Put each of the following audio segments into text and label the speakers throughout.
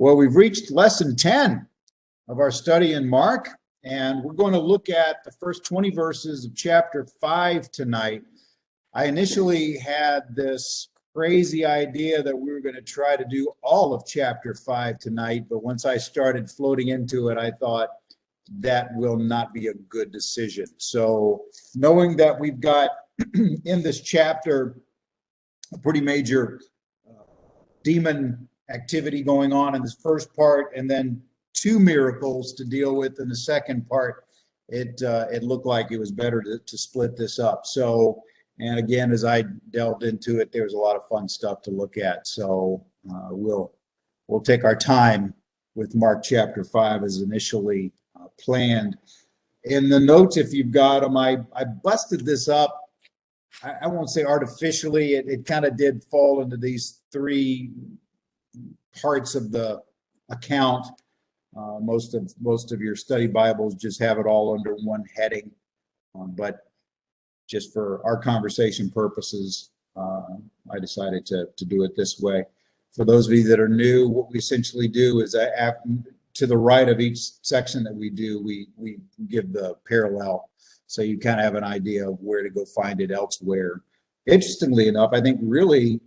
Speaker 1: Well, we've reached lesson 10 of our study in Mark, and we're going to look at the first 20 verses of chapter 5 tonight. I initially had this crazy idea that we were going to try to do all of chapter 5 tonight, but once I started floating into it, I thought that will not be a good decision. So knowing that we've got in this chapter a pretty major demon activity going on in this first part, and then two miracles to deal with in the second part, it looked like it was better to split this up. So, and again, as I delved into it, there was a lot of fun stuff to look at. So we'll take our time with Mark chapter 5 as initially planned. In the notes, if you've got them, I busted this up. I won't say artificially. It kind of did fall into these three parts of the account. Most of your study Bibles just have it all under one heading, but just for our conversation purposes, I decided to do it this way. For those of you that are new, what we essentially do is to the right of each section that we do, we give the parallel, so you kind of have an idea of where to go find it elsewhere. Interestingly enough, I think really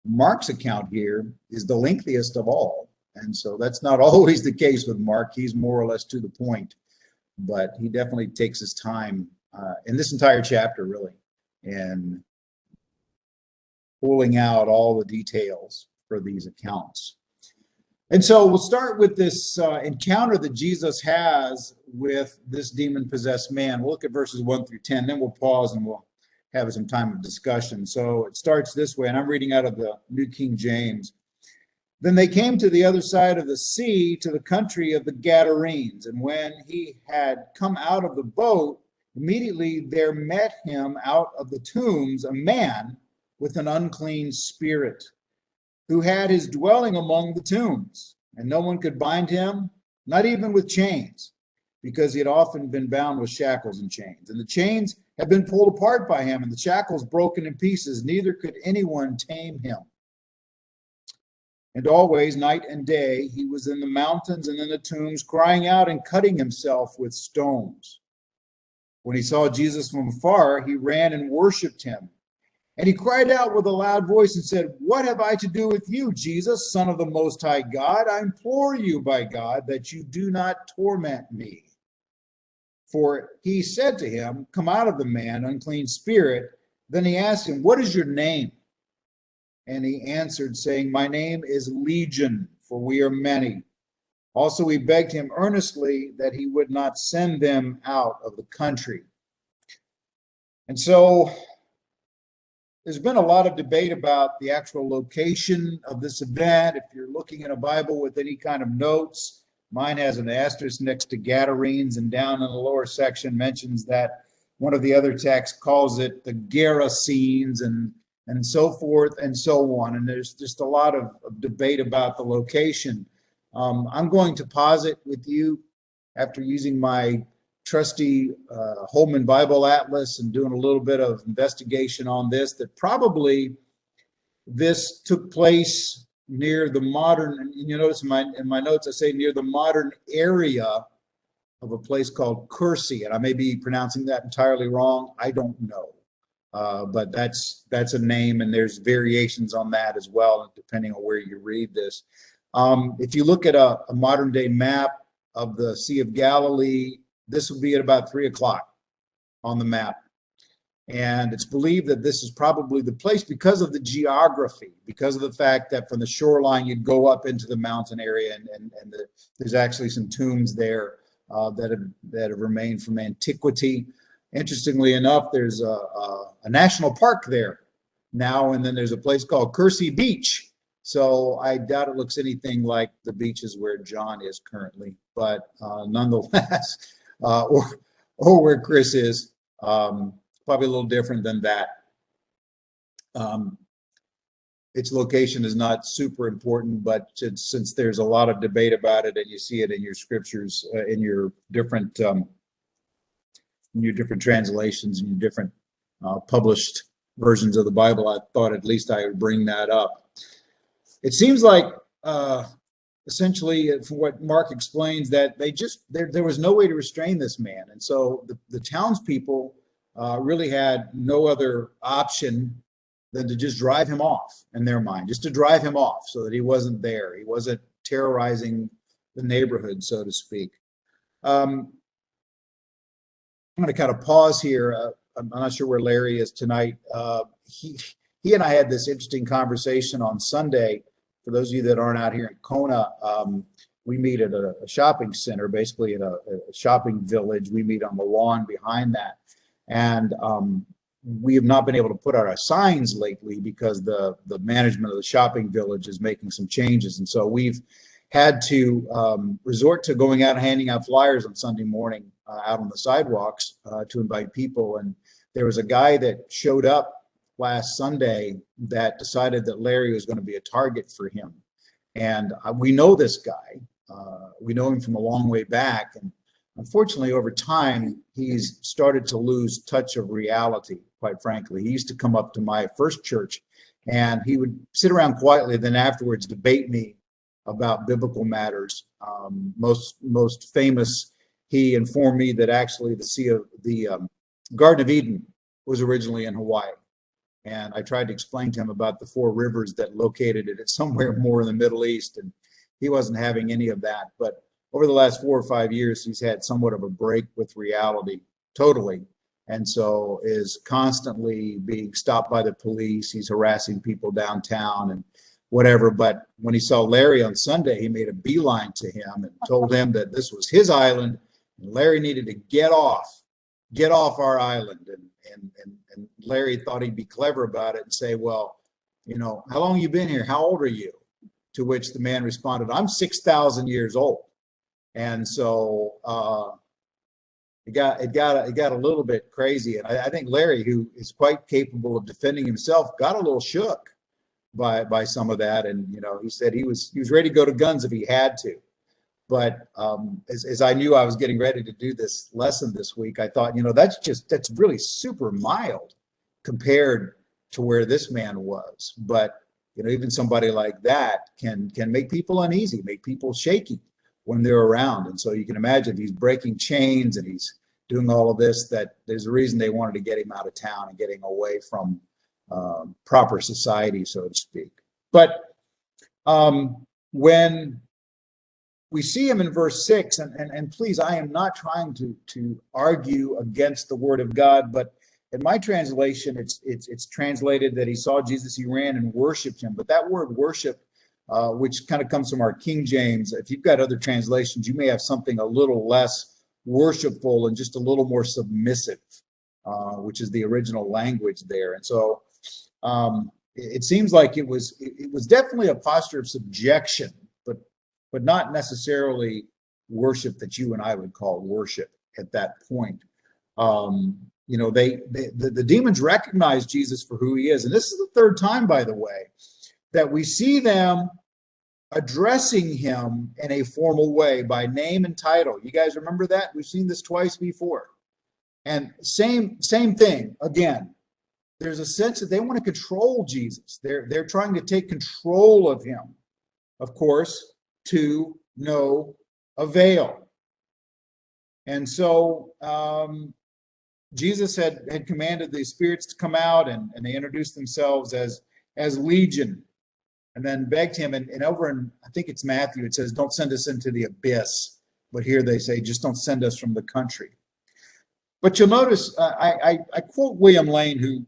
Speaker 1: Mark's account here is the lengthiest of all. And so that's not always the case with Mark. He's more or less to the point, but he definitely takes his time in this entire chapter, really, in pulling out all the details for these accounts. And so we'll start with this encounter that Jesus has with this demon-possessed man. We'll look at verses 1 through 10, then we'll pause and we'll have some time of discussion. So it starts this way, and I'm reading out of the New King James. Then they came to the other side of the sea, to the country of the Gadarenes. And when he had come out of the boat, immediately there met him out of the tombs a man with an unclean spirit, who had his dwelling among the tombs. And no one could bind him, not even with chains, because he had often been bound with shackles and chains. And the chains had been pulled apart by him, and the shackles broken in pieces. Neither could anyone tame him. And always, night and day, he was in the mountains and in the tombs, crying out and cutting himself with stones. When he saw Jesus from afar, he ran and worshipped him. And he cried out with a loud voice and said, "What have I to do with you, Jesus, Son of the Most High God? I implore you by God that you do not torment me." For he said to him, "Come out of the man, unclean spirit." Then he asked him, "What is your name?" And he answered, saying, "My name is Legion, for we are many." Also he begged him earnestly that he would not send them out of the country. And so there's been a lot of debate about the actual location of this event. If you're looking in a Bible with any kind of notes, mine has an asterisk next to Gadarenes, and down in the lower section mentions that one of the other texts calls it the Gerasenes, and so forth and so on. And there's just a lot of debate about the location. I'm going to posit with you, after using my trusty Holman Bible Atlas and doing a little bit of investigation on this, that probably this took place near the modern, and you notice in my notes I say near the modern area of a place called Kursi, and I may be pronouncing that entirely wrong. I don't know. But that's a name, and there's variations on that as well, depending on where you read this. If you look at a modern day map of the Sea of Galilee, this would be at about 3 o'clock on the map. And it's believed that this is probably the place because of the geography, because of the fact that from the shoreline you'd go up into the mountain area, and there's actually some tombs there that have remained from antiquity. Interestingly enough, there's a national park there now, and then there's a place called Kursi Beach. So I doubt it looks anything like the beaches where John is currently, but nonetheless, or where Chris is, probably a little different than that. Its location is not super important, but since there's a lot of debate about it, and you see it in your scriptures, in your different translations and your different published versions of the Bible, I thought at least I would bring that up. It seems like essentially, from what Mark explains, that there was no way to restrain this man, and so the townspeople really had no other option than to just drive him off, in their mind, just to drive him off so that he wasn't there, he wasn't terrorizing the neighborhood, so to speak. I'm going to kind of pause here. I'm not sure where Larry is tonight. He and I had this interesting conversation on Sunday. For those of you that aren't out here in Kona, we meet at a shopping center, basically at a shopping village. We meet on the lawn behind that. And we have not been able to put out our signs lately because the management of the shopping village is making some changes. And so we've had to resort to going out and handing out flyers on Sunday morning out on the sidewalks to invite people. And there was a guy that showed up last Sunday that decided that Larry was going to be a target for him. And we know this guy. We know him from a long way back. And unfortunately, over time, he's started to lose touch of reality, quite frankly. He used to come up to my first church and he would sit around quietly, then afterwards debate me about biblical matters. Most famous, he informed me that actually the Garden of Eden was originally in Hawaii. And I tried to explain to him about the four rivers that located it somewhere more in the Middle East, and he wasn't having any of that. But over the last 4 or 5 years, he's had somewhat of a break with reality, totally. And so is constantly being stopped by the police. He's harassing people downtown and whatever. But when he saw Larry on Sunday, he made a beeline to him and told him that this was his island, and Larry needed to get off our island. And Larry thought he'd be clever about it and say, well, you know, how long have you been here? How old are you? To which the man responded, I'm 6,000 years old. And so it got a little bit crazy. And I think Larry, who is quite capable of defending himself, got a little shook by some of that. And, you know, he said he was ready to go to guns if he had to. But as I knew I was getting ready to do this lesson this week, I thought, you know, that's really super mild compared to where this man was. But, you know, even somebody like that can make people uneasy, make people shaky when they're around. And so you can imagine if he's breaking chains and he's doing all of this, that there's a reason they wanted to get him out of town and getting away from proper society, so to speak. But when we see him in verse 6, and please, I am not trying to argue against the word of God, but in my translation, it's translated that he saw Jesus, he ran and worshiped him. But that word worship, which kind of comes from our King James, if you've got other translations, you may have something a little less worshipful and just a little more submissive, which is the original language there. And so it seems like it was definitely a posture of subjection, but not necessarily worship that you and I would call worship at that point. You know, the demons recognize Jesus for who he is. And this is the third time, by the way, that we see them addressing him in a formal way by name and title. You guys remember that? We've seen this twice before. And same thing again. There's a sense that they want to control Jesus. They're trying to take control of him, of course, to no avail. And so Jesus had commanded the spirits to come out, and they introduced themselves as Legion, and then begged him. And over in, I think it's Matthew, it says, don't send us into the abyss. But here they say, just don't send us from the country. But you'll notice, I quote William Lane, who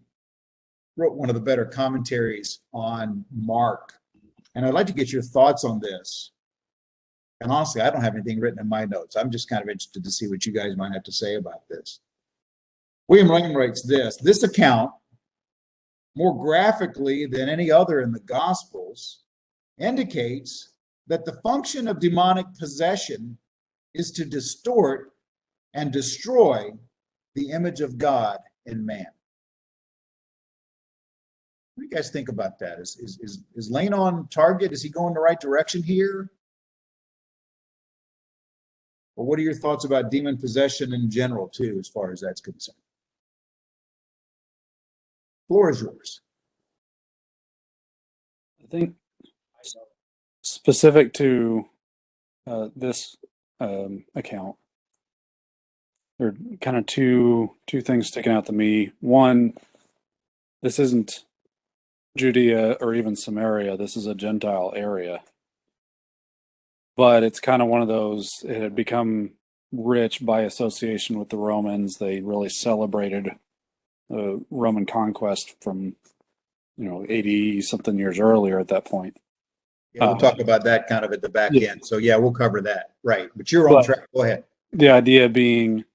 Speaker 1: wrote one of the better commentaries on Mark. And I'd like to get your thoughts on this. And honestly, I don't have anything written in my notes. I'm just kind of interested to see what you guys might have to say about this. William Lane writes this account, more graphically than any other in the Gospels, indicates that the function of demonic possession is to distort and destroy the image of God in man. What do you guys think about that? Is Lane on target? Is he going the right direction here? Or what are your thoughts about demon possession in general, too, as far as that's concerned? Floor is yours.
Speaker 2: I think specific to this account. There are kind of two things sticking out to me. One, this isn't Judea or even Samaria. This is a Gentile area. But it's kind of one of those, it had become rich by association with the Romans. They really celebrated the Roman conquest from, 80 something years earlier at that point.
Speaker 1: Yeah, we'll talk about that kind of at the back
Speaker 2: Yeah.
Speaker 1: end. So yeah, we'll cover that. Right. But you're on
Speaker 2: But
Speaker 1: track. Go ahead.
Speaker 2: the idea being,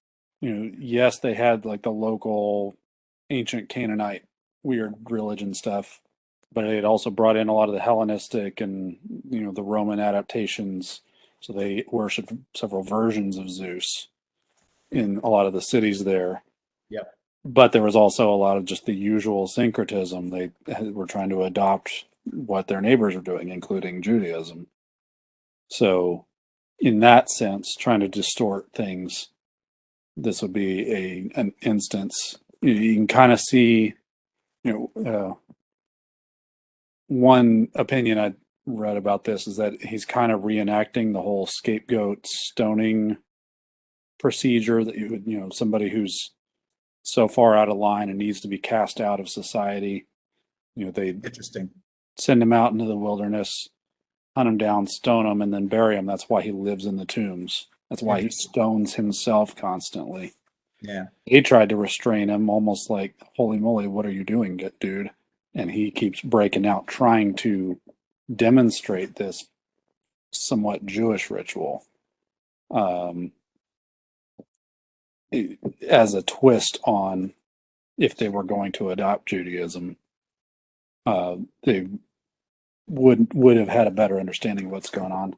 Speaker 2: yes, they had like the local ancient Canaanite weird religion stuff, but it also brought in a lot of the Hellenistic and the Roman adaptations. So they worshipped several versions of Zeus in a lot of the cities there.
Speaker 1: Yep.
Speaker 2: But there was also a lot of just the usual syncretism. They were trying to adopt what their neighbors were doing, including Judaism. So, in that sense, trying to distort things, this would be an instance. You can kind of see, one opinion I read about this is that he's kind of reenacting the whole scapegoat stoning procedure that you would, somebody who's so far out of line and needs to be cast out of society. They
Speaker 1: Interesting.
Speaker 2: send him out into the wilderness, hunt him down, stone him, and then bury him. That's why he lives in the tombs. That's why he stones himself constantly.
Speaker 1: Yeah.
Speaker 2: They tried to restrain him, almost like, holy moly, what are you doing, dude? And he keeps breaking out, trying to demonstrate this somewhat Jewish ritual as a twist on if they were going to adopt Judaism. They would have had a better understanding of what's going on.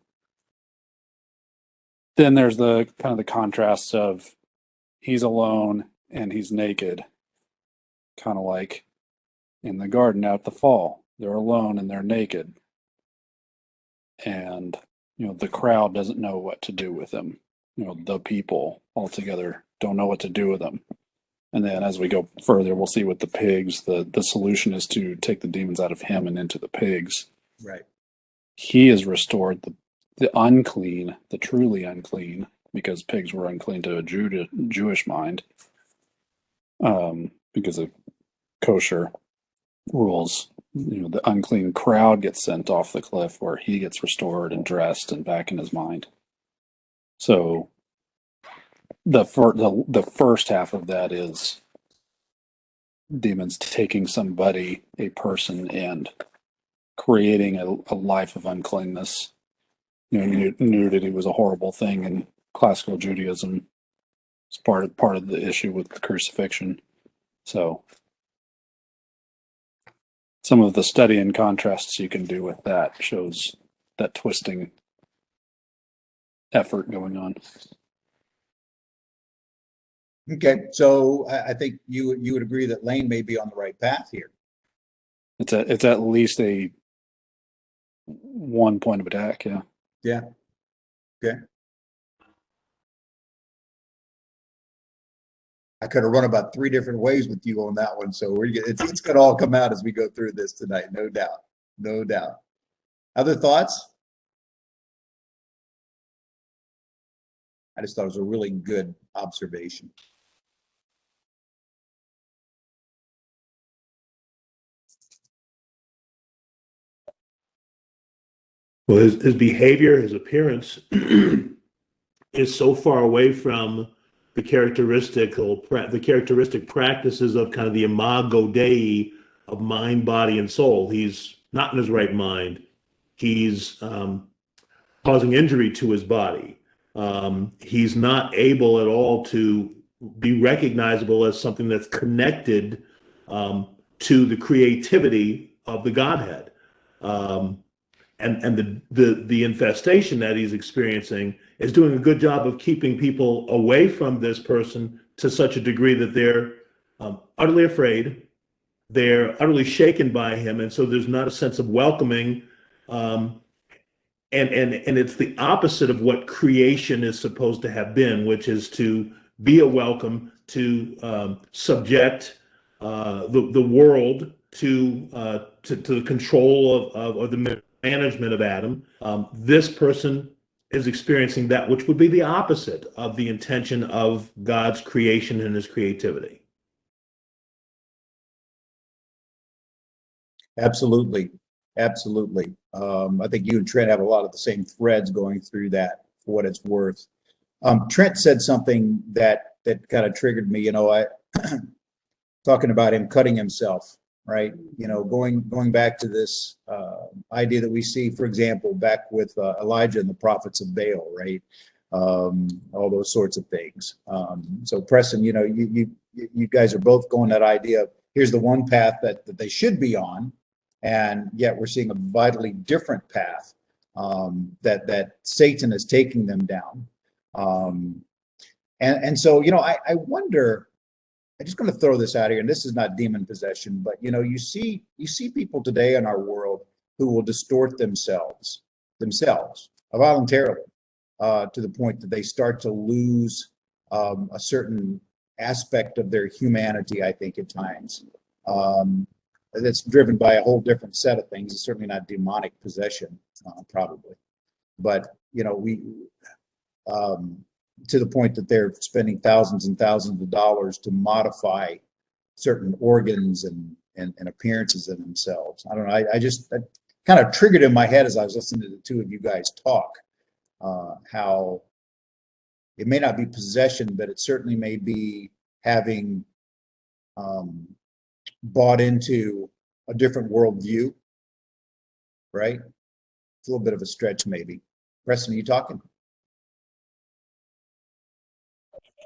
Speaker 2: Then there's the kind of the contrast of he's alone and he's naked, kind of like in the garden out the fall. They're alone and they're naked. And, the crowd doesn't know what to do with them. The people altogether don't know what to do with them. And then as we go further, we'll see with the pigs, the solution is to take the demons out of him and into the pigs.
Speaker 1: Right.
Speaker 2: He is restored, the unclean, the truly unclean, because pigs were unclean to a Jewish mind, because of kosher rules. The unclean crowd gets sent off the cliff, where he gets restored and dressed and back in his mind. So the first half of that is demons taking somebody, a person, and creating a life of uncleanness. Nudity was a horrible thing in classical Judaism. It's part of the issue with the crucifixion. So some of the study and contrasts you can do with that shows that twisting effort going on.
Speaker 1: Okay, so I think you would agree that Lane may be on the right path here.
Speaker 2: It's at least a one point of attack, yeah.
Speaker 1: Yeah. Okay. I could have run about 3 different ways with you on that one, so it's going to all come out as we go through this tonight, no doubt, no doubt. Other thoughts? I just thought it was a really good observation.
Speaker 3: Well, his behavior, his appearance is so far away from the characteristic practices of kind of the imago Dei of mind, body, and soul. He's not in his right mind. He's causing injury to his body. He's not able at all to be recognizable as something that's connected to the creativity of the Godhead. And the infestation that he's experiencing is doing a good job of keeping people away from this person to such a degree that they're utterly afraid, they're utterly shaken by him, and so there's not a sense of welcoming. And it's the opposite of what creation is supposed to have been, which is to be a welcome, to subject the world to the control of the management of Adam. This person is experiencing that which would be the opposite of the intention of God's creation and his creativity.
Speaker 1: Absolutely. Absolutely. I think you and Trent have a lot of the same threads going through that for what it's worth. Trent said something that kind of triggered me, I talking about him cutting himself, right? Going back to this idea that we see, for example, back with Elijah and the prophets of Baal, right? All those sorts of things. So Preston, you guys are both going that idea of here's the one path that they should be on, and yet we're seeing a vitally different path that Satan is taking them down. And so, I wonder, I'm just going to throw this out here, and this is not demon possession, but you see people today in our world who will distort themselves voluntarily to the point that they start to lose a certain aspect of their humanity, I think, at times. That's driven by a whole different set of things. It's certainly not demonic possession, probably, but we to the point that they're spending thousands and thousands of dollars to modify certain organs and appearances in themselves. I don't know. That kind of triggered in my head as I was listening to the two of you guys talk, how it may not be possession, but it certainly may be having bought into a different worldview, right? It's a little bit of a stretch, maybe. Preston, are you talking?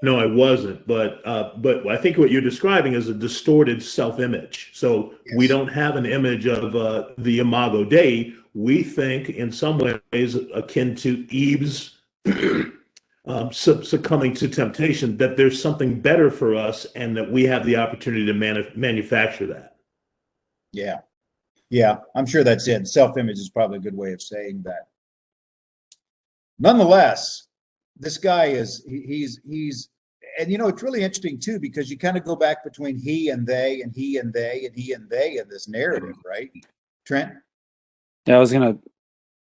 Speaker 3: No, I wasn't, but I think what you're describing is a distorted self-image. So
Speaker 1: Yes.
Speaker 3: we don't have an image of the Imago Dei. We think, in some ways, akin to Eve's succumbing to temptation, that there's something better for us, and that we have the opportunity to manufacture that.
Speaker 1: Yeah, I'm sure that's it. Self-image is probably a good way of saying that. Nonetheless, this guy he's and it's really interesting too, because you kind of go back between he and they and he and they and he and they in this narrative, right? Trent?
Speaker 2: Yeah, I was gonna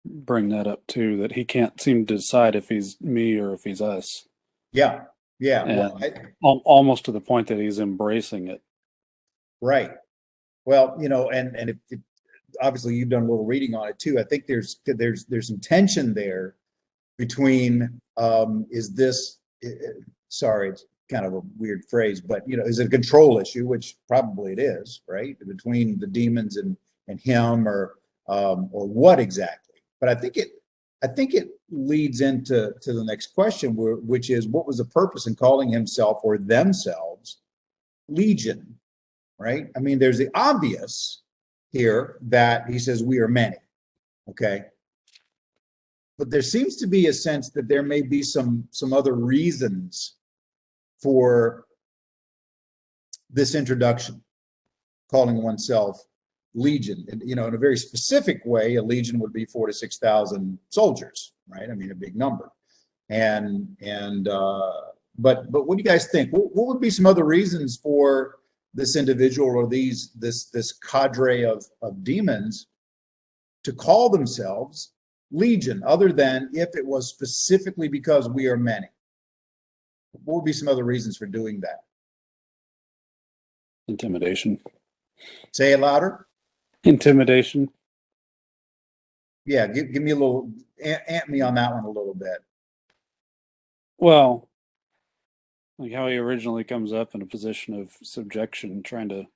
Speaker 2: bring that up too, that he can't seem to decide if he's me or if he's us.
Speaker 1: Yeah.
Speaker 2: And almost to the point that he's embracing it.
Speaker 1: Right. Well, and if obviously you've done a little reading on it too. I think there's some tension there between sorry, it's kind of a weird phrase, but is it a control issue, which probably it is, right? Between the demons and him, or what exactly? But I think it leads into the next question, which is, what was the purpose in calling himself or themselves Legion, right? I mean, there's the obvious here that he says we are many, okay? But there seems to be a sense that there may be some other reasons for this introduction, calling oneself Legion. In a very specific way, a legion would be 4,000 to 6,000 soldiers, right? I mean, a big number. But what do you guys think? What would be some other reasons for this individual or this cadre of demons to call themselves Legion, other than if it was specifically because we are many? What would be some other reasons for doing that?
Speaker 2: Intimidation.
Speaker 1: Say it louder.
Speaker 2: Intimidation.
Speaker 1: Yeah, give me a little, amp me on that one a little bit.
Speaker 2: Well, like how he originally comes up in a position of subjection, trying to,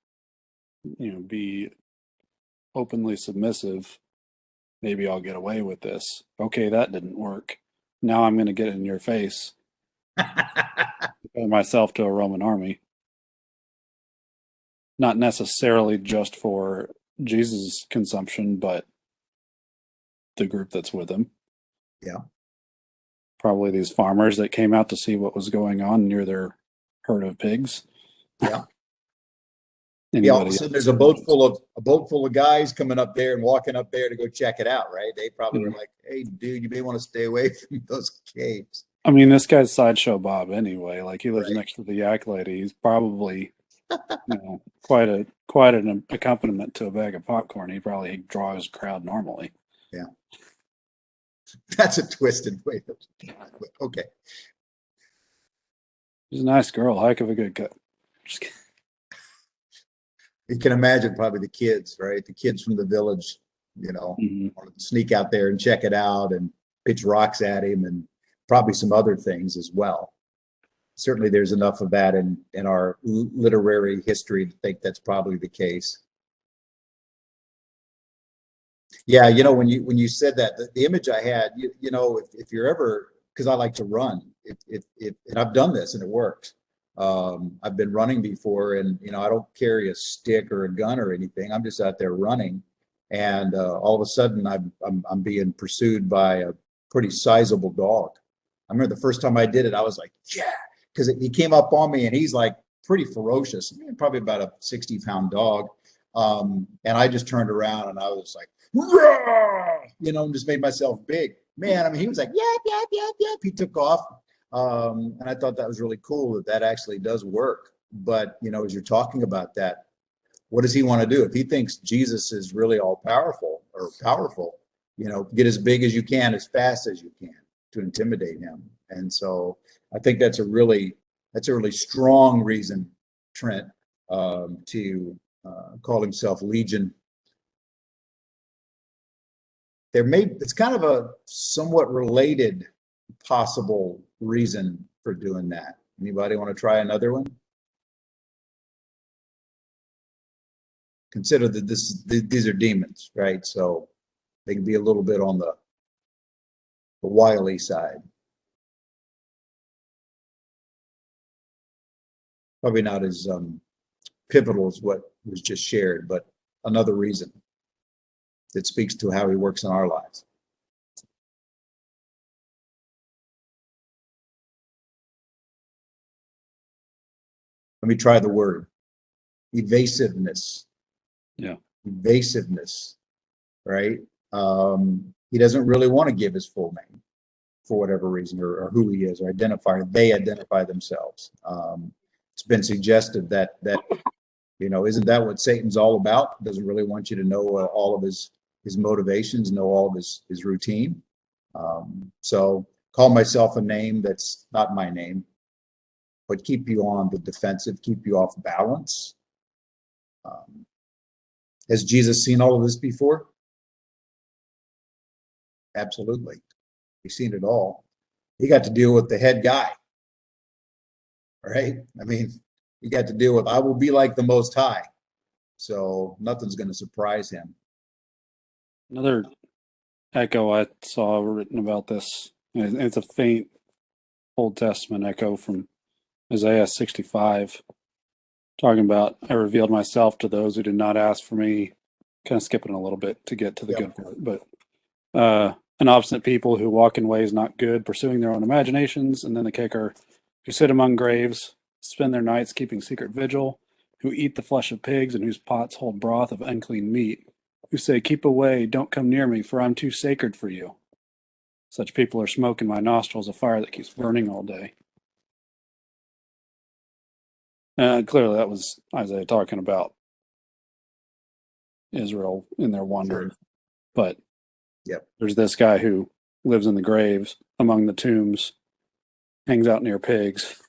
Speaker 2: be openly submissive. Maybe I'll get away with this. Okay, that didn't work. Now I'm going to get in your face. Compare myself to a Roman army. Not necessarily just for Jesus' consumption, but the group that's with him.
Speaker 1: Yeah.
Speaker 2: Probably these farmers that came out to see what was going on near their herd of pigs.
Speaker 1: Yeah. All of a sudden there's a boat full of guys coming up there and walking up there to go check it out, right? They probably were like, "Hey, dude, you may want to stay away from those caves."
Speaker 2: I mean, this guy's Sideshow Bob anyway. Like, he lives
Speaker 1: Right.
Speaker 2: next to the yak lady. He's probably, quite an accompaniment to a bag of popcorn. He probably draws a crowd normally.
Speaker 1: Yeah. That's a twisted way. Okay.
Speaker 2: She's a nice girl, heck of a good cut. Just kidding.
Speaker 1: You can imagine probably the kids, right? The kids from the village, want to sneak out there and check it out and pitch rocks at him, and probably some other things as well. Certainly there's enough of that in our literary history to think that's probably the case. Yeah, when you said that, the image I had, if you're ever, because I like to run, and I've done this and it works. I've been running before, and I don't carry a stick or a gun or anything. I'm just out there running, and all of a sudden I'm being pursued by a pretty sizable dog. I remember the first time I did it, I was like, yeah, because he came up on me, and he's like pretty ferocious, probably about a 60-pound dog. And I just turned around and I was like, just made myself big. Man, I mean, he was like, yap, yap, yap, yap. He took off. And I thought that was really cool that actually does work. But, as you're talking about that, what does he want to do? If he thinks Jesus is really all powerful, get as big as you can, as fast as you can to intimidate him. And so I think that's a really strong reason, Trent, to call himself Legion. It's kind of a somewhat related possible reason for doing that. Anybody want to try another one? Consider that these are demons, right? So they can be a little bit on the wily side. Probably not as pivotal as what was just shared, but another reason that speaks to how he works in our lives. Let me try the word. Evasiveness.
Speaker 2: Yeah.
Speaker 1: Evasiveness, right? He doesn't really want to give his full name for whatever reason, or who he is, or they identify themselves. It's been suggested that isn't that what Satan's all about? Doesn't really want you to know all of his motivations, know all of his routine. So call myself a name that's not my name, but keep you on the defensive, keep you off balance. Has Jesus seen all of this before? Absolutely. He's seen it all. He got to deal with the head guy, right? I mean, he got to deal with, I will be like the Most High. So nothing's going to surprise him.
Speaker 2: Another echo I saw written about this, and it's a faint Old Testament echo from Isaiah 65, talking about, I revealed myself to those who did not ask for me. Kind of skipping a little bit to get to the good part, but an obstinate people who walk in ways not good, pursuing their own imaginations, and then the kicker, who sit among graves, spend their nights keeping secret vigil, who eat the flesh of pigs, and whose pots hold broth of unclean meat, who say, keep away, don't come near me, for I'm too sacred for you. Such people are smoke in my nostrils, a fire that keeps burning all day. Clearly that was Isaiah talking about Israel in their wandering. Sure. But there's this guy who lives in the graves, among the tombs, hangs out near pigs,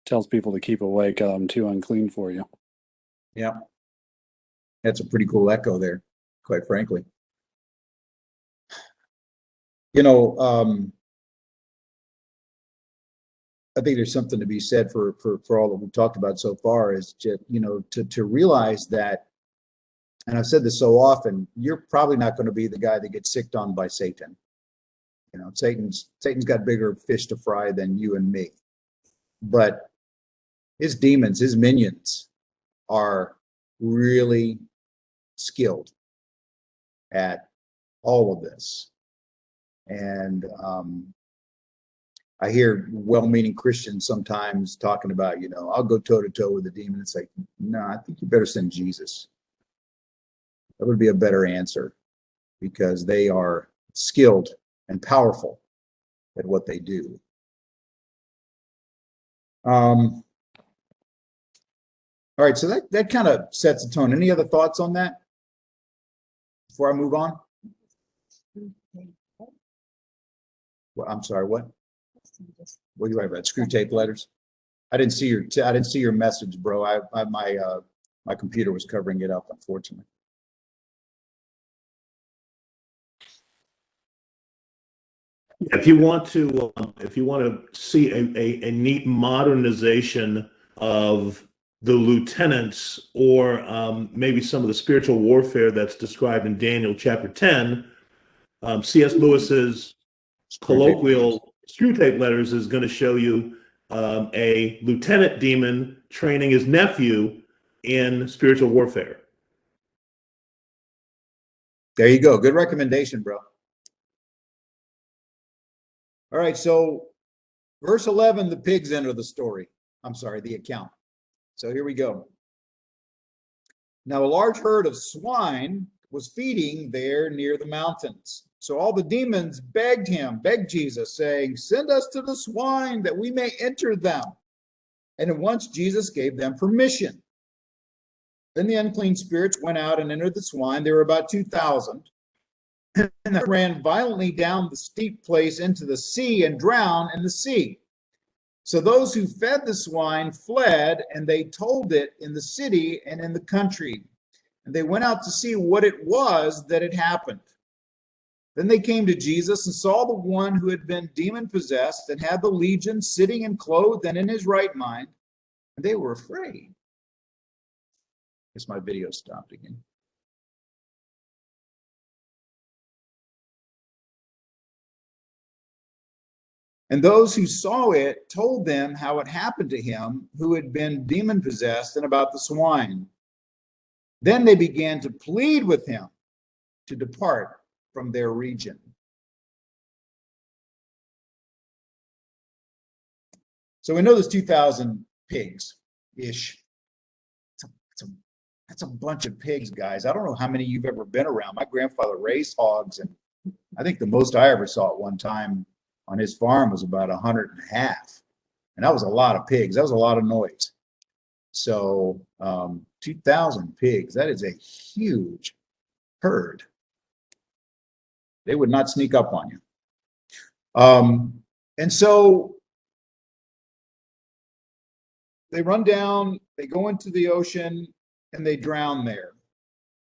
Speaker 2: tells people to keep away because I'm too unclean for you.
Speaker 1: Yeah. That's a pretty cool echo there, quite frankly. I think there's something to be said for all that we've talked about so far, is just, to realize that, and I've said this so often, you're probably not going to be the guy that gets sicked on by Satan. Satan's got bigger fish to fry than you and me. But his demons, his minions, are really skilled at all of this. And I hear well-meaning Christians sometimes talking about, I'll go toe-to-toe with the demon. It's like, no, I think you better send Jesus. That would be a better answer, because they are skilled and powerful at what they do. All right, so that kind of sets the tone. Any other thoughts on that before I move on? Well, I'm sorry, what? What are you writing about? Screw tape letters? I didn't see your message, bro. My computer was covering it up, unfortunately.
Speaker 3: If you want to see a neat modernization of the lieutenants, or maybe some of the spiritual warfare that's described in Daniel chapter 10, C.S. Lewis's colloquial screw tape letters is going to show you a lieutenant demon training his nephew in spiritual warfare.
Speaker 1: There you go. Good recommendation, bro. All right, so verse 11, the pigs enter the story. I'm sorry, the account. So here we go. Now a large herd of swine was feeding there near the mountains. So all the demons begged Jesus, saying, "Send us to the swine that we may enter them." And at once Jesus gave them permission. Then the unclean spirits went out and entered the swine. There were about 2,000. And they ran violently down the steep place into the sea and drowned in the sea. So those who fed the swine fled, and they told it in the city and in the country. And they went out to see what it was that had happened. Then they came to Jesus and saw the one who had been demon-possessed and had the legion sitting and clothed and in his right mind, and they were afraid. I guess my video stopped again. And those who saw it told them how it happened to him who had been demon-possessed and about the swine. Then they began to plead with him to depart from their region. So we know there's 2,000 pigs-ish. That's a bunch of pigs, guys. I don't know how many you've ever been around. My grandfather raised hogs, and I think the most I ever saw at one time on his farm was about 150. And that was a lot of pigs. That was a lot of noise. So 2,000 pigs, that is a huge herd. They would not sneak up on you. And so they run down, they go into the ocean, and they drown there.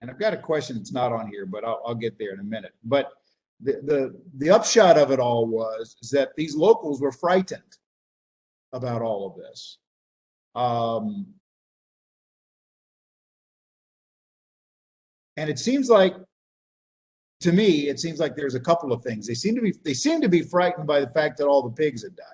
Speaker 1: And I've got a question that's not on here, but I'll get there in a minute. But the upshot of it all was that these locals were frightened about all of this. And it seems like, to me, it seems like there's a couple of things. They seem to be frightened by the fact that all the pigs had died.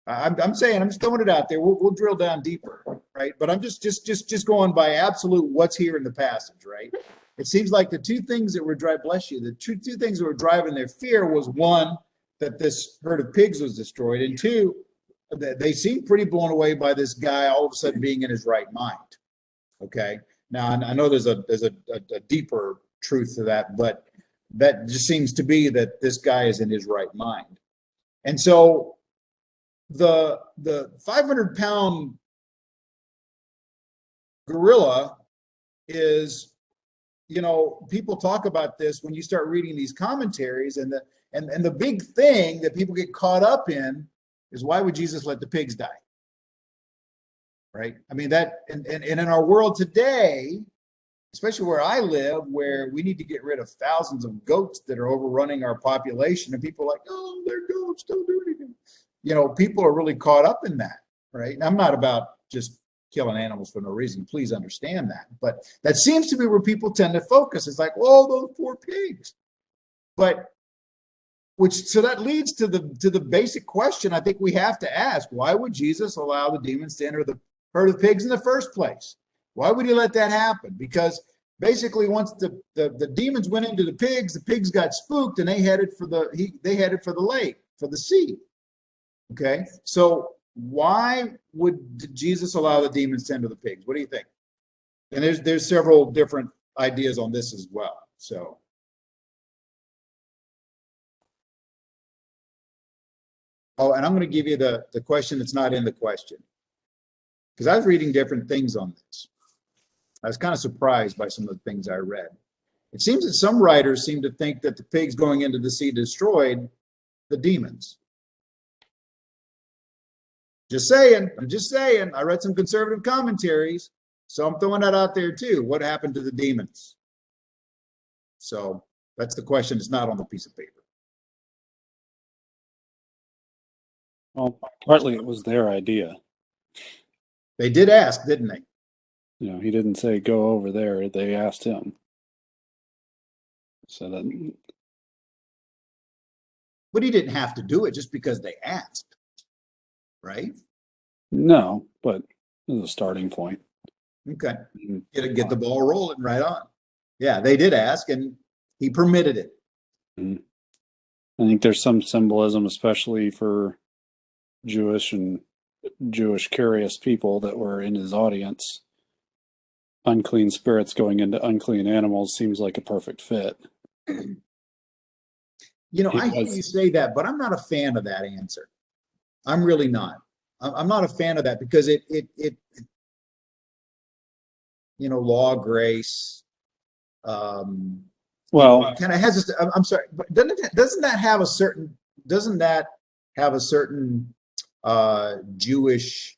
Speaker 1: I'm saying, I'm just throwing it out there. We'll drill down deeper, right? But I'm just going by absolute what's here in the passage, right? It seems like the two things that were the two things that were driving their fear was, one, that this herd of pigs was destroyed, and two, that they seemed pretty blown away by this guy all of a sudden being in his right mind. Okay, now I know there's a deeper truth to that, but that just seems to be that this guy is in his right mind. And so the 500-pound gorilla is, you know, people talk about this when you start reading these commentaries, and the big thing that people get caught up in is, why would Jesus let the pigs die? Right? I mean, that, and in our world today, especially where I live, where we need to get rid of thousands of goats that are overrunning our population, and people are like, oh, they're goats, don't do anything. You know, people are really caught up in that, right? And I'm not about just killing animals for no reason. Please understand that. But that seems to be where people tend to focus. It's like, oh, those poor pigs. But so that leads to the basic question I think we have to ask: why would Jesus allow the demons to enter the herd of pigs in the first place? Why would he let that happen? Because basically, once the demons went into the pigs got spooked, and they headed for the lake, for the sea. Okay, so why would Jesus allow the demons to enter the pigs? What do you think? And there's several different ideas on this as well. So, oh, and I'm going to give you the question that's not in the question, because I was reading different things on this. I was kind of surprised by some of the things I read. It seems that some writers seem to think that the pigs going into the sea destroyed the demons. Just saying. I'm just saying. I read some conservative commentaries, so I'm throwing that out there too. What happened to the demons? So that's the question. It's not on the piece of paper.
Speaker 2: Well, partly it was their idea.
Speaker 1: They did ask, didn't they?
Speaker 2: You know, he didn't say go over there. They asked him. So that,
Speaker 1: But he didn't have to do it just because they asked, right?
Speaker 2: no, but it was a starting point.
Speaker 1: Okay.
Speaker 2: Mhm.
Speaker 1: Get the ball rolling right on. Yeah, they did ask, and he permitted it.
Speaker 2: I think there's some symbolism, especially for Jewish and Jewish curious people that were in his audience. Unclean spirits going into unclean animals seems like a perfect fit.
Speaker 1: You know,
Speaker 2: He
Speaker 1: I hear
Speaker 2: was-
Speaker 1: you say that, but I'm not a fan of that answer. I'm really not. I'm not a fan of that because it you know, law, grace,
Speaker 2: Well,
Speaker 1: kind of has this, I'm sorry, but doesn't that have a certain, Jewish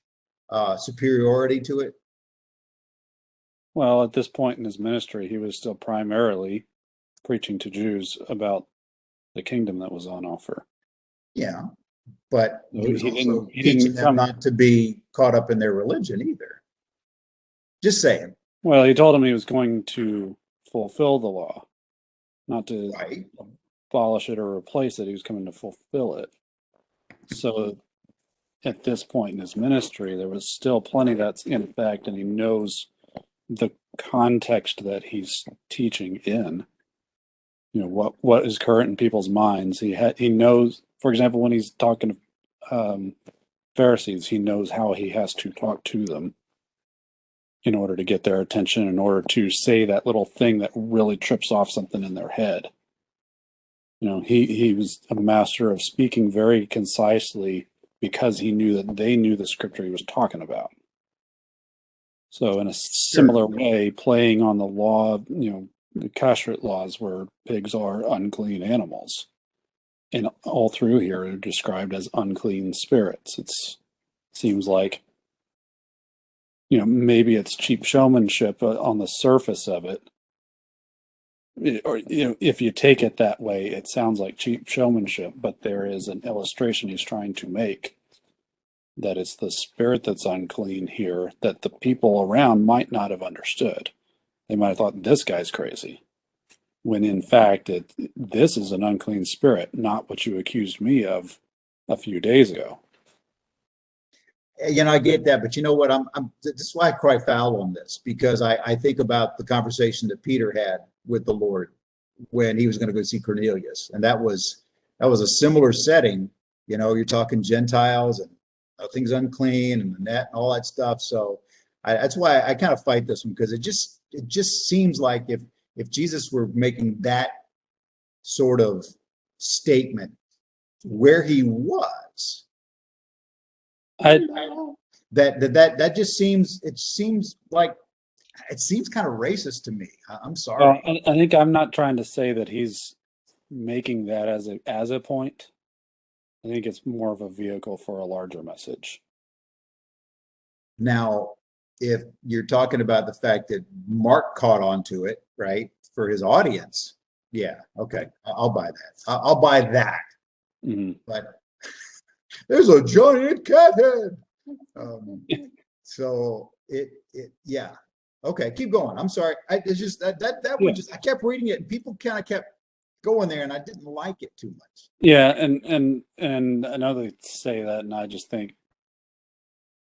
Speaker 1: superiority to it?
Speaker 2: well, at this point in his ministry, he was still primarily preaching to Jews about the kingdom that was on offer.
Speaker 1: Yeah, but
Speaker 2: No,
Speaker 1: he was
Speaker 2: he
Speaker 1: also
Speaker 2: didn't
Speaker 1: teaching them
Speaker 2: come-
Speaker 1: not to be caught up in their religion either. Just saying,
Speaker 2: Well, he told him he was going to fulfill the law, not to
Speaker 1: right?
Speaker 2: abolish it or replace it. He was coming to fulfill it. So at this point in his ministry, there was still plenty that's in effect, and he knows the context that he's teaching in. You know what is current in people's minds. He knows, for example, when he's talking to Pharisees, he knows how he has to talk to them in order to get their attention, in order to say that little thing that really trips off something in their head. You know, he was a master of speaking very concisely because he knew that they knew the scripture he was talking about. So in a similar way, playing on the law, you know, the kashrut laws where pigs are unclean animals. And all through here are described as unclean spirits. It seems like, you know, maybe it's cheap showmanship on the surface of it. Or, you know, if you take it that way, it sounds like cheap showmanship, but there is an illustration he's trying to make that it's the spirit that's unclean here that the people around might not have understood. They might have thought this guy's crazy, when in fact this is an unclean spirit, not what you accused me of a few days ago.
Speaker 1: You know, I get that, but you know what? This is why I cry foul on this, because I think about the conversation that Peter had with the Lord when he was going to go see Cornelius, and that was a similar setting. You know, you're talking Gentiles and things unclean and the net and all that stuff. So that's why I kind of fight this one, because it just seems like if Jesus were making that sort of statement where he was, that just seems, it seems kind of racist to me. I'm sorry.
Speaker 2: Well, I think I'm not trying to say that he's making that as a point. I think it's more of a vehicle for a larger message.
Speaker 1: Now, if you're talking about the fact that Mark caught on to it, right, for his audience, yeah, okay, I'll buy that. I'll buy that.
Speaker 2: Mm-hmm.
Speaker 1: But there's a giant cat head. So yeah. Okay, keep going. I'm sorry. It's just that
Speaker 2: Yeah.
Speaker 1: I kept reading it and people kind of kept going there and I didn't like it too much.
Speaker 2: Yeah, and I know they say that, and I just think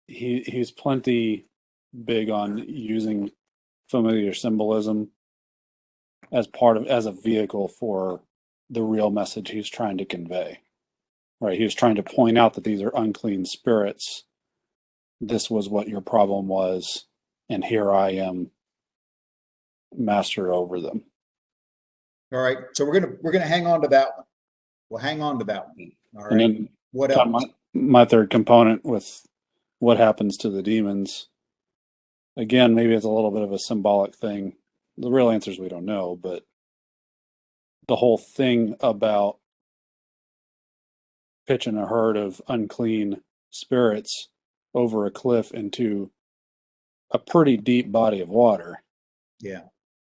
Speaker 2: he's plenty big on using familiar symbolism as a vehicle for the real message he's trying to convey. Right? He was trying to point out that these are unclean spirits. This was what your problem was, and here I am, master over them.
Speaker 1: All right. So we're gonna hang on to that one. We'll hang on to that one. All right.
Speaker 2: And then
Speaker 1: What else?
Speaker 2: my third component with what happens to the demons. Again, maybe it's a little bit of a symbolic thing. The real answers we don't know, but the whole thing about pitching a herd of unclean spirits over a cliff into a pretty deep body of water,
Speaker 1: Yeah.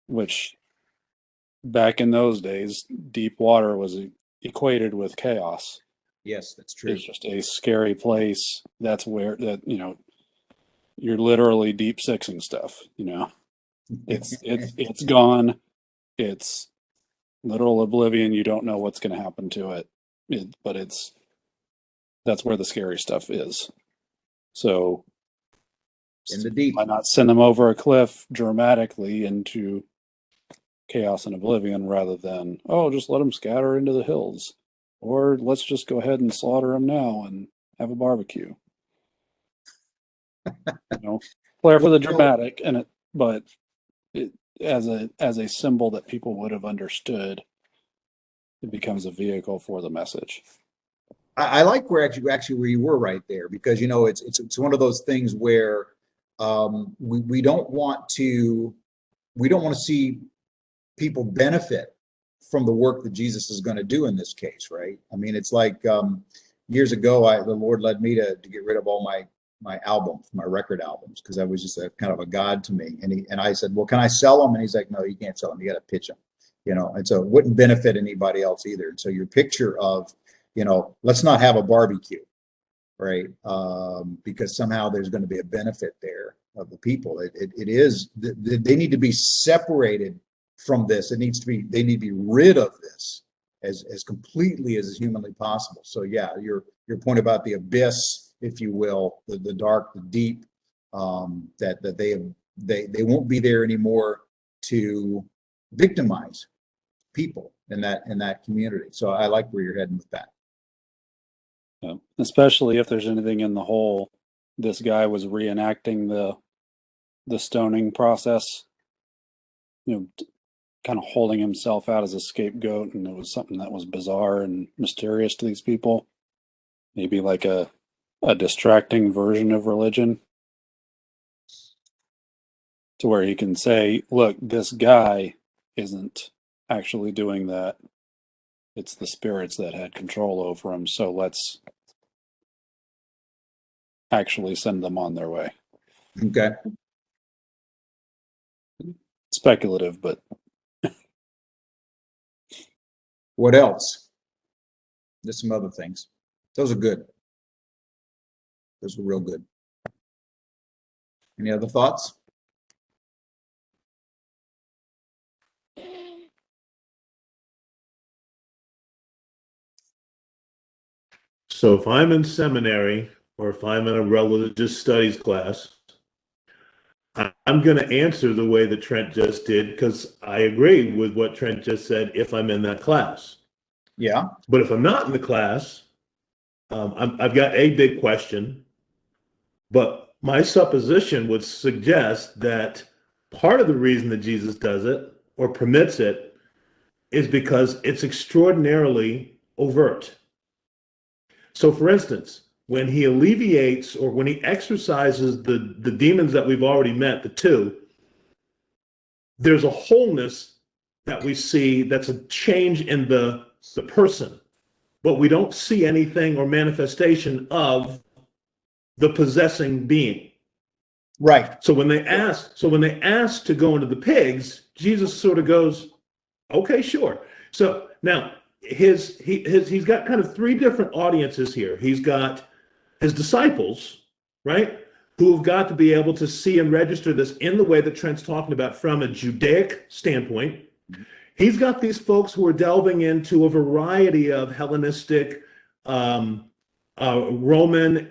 Speaker 2: which back in those days, deep water was equated with chaos.
Speaker 1: Yes, that's true.
Speaker 2: It's just a scary place. That's where that, you know, you're literally deep sixing stuff, you know. It's gone. It's literal oblivion. You don't know what's going to happen to it. But that's where the scary stuff is. So
Speaker 1: In the deep.
Speaker 2: why not send them over a cliff dramatically into chaos and oblivion rather than, oh, just let them scatter into the hills, or let's just go ahead and slaughter them now and have a barbecue. You know, play for the dramatic, but as a symbol that people would have understood, it becomes a vehicle for the message.
Speaker 1: I like where actually where you were right there, because you know it's one of those things where we don't want to see people benefit from the work that Jesus is going to do in this case, right? I mean, it's like years ago, the Lord led me to get rid of all my albums, my record albums, because I was just a kind of a god to me. And I said, well, can I sell them? And he's like, no, you can't sell them. You got to pitch them, you know. And so it wouldn't benefit anybody else either. And so your picture of, you know, let's not have a barbecue, right? Because somehow there's going to be a benefit there of the people. It is, they need to be separated from this. They need to be rid of this as completely as is humanly possible. So yeah, your point about the abyss, if you will, the dark, the deep, that they won't be there anymore to victimize people in that community. So I like where you're heading with that.
Speaker 2: Yeah. Especially if there's anything in the whole, this guy was reenacting the stoning process, you know, kind of holding himself out as a scapegoat, and it was something that was bizarre and mysterious to these people. Maybe like a distracting version of religion, to where he can say, look, this guy isn't actually doing that. It's the spirits that had control over him. So let's actually send them on their way.
Speaker 1: Okay.
Speaker 2: Speculative, but
Speaker 1: what else? There's some other things. Those are good. Those were real good. Any other thoughts?
Speaker 3: So if I'm in seminary or if I'm in a religious studies class, I'm going to answer the way that Trent just did, because I agree with what Trent just said if I'm in that class.
Speaker 1: Yeah.
Speaker 3: But if I'm not in the class, I've got a big question, but my supposition would suggest that part of the reason that Jesus does it or permits it is because it's extraordinarily overt. So for instance, when he alleviates or when he exorcises the demons that we've already met, the two, there's a wholeness that we see that's a change in the person, but we don't see anything or manifestation of the possessing being.
Speaker 1: Right.
Speaker 3: So when they ask to go into the pigs, Jesus sort of goes, okay, sure. So now he's got kind of three different audiences here. He's got his disciples, right, who have got to be able to see and register this in the way that Trent's talking about from a Judaic standpoint. He's got these folks who are delving into a variety of Hellenistic, Roman,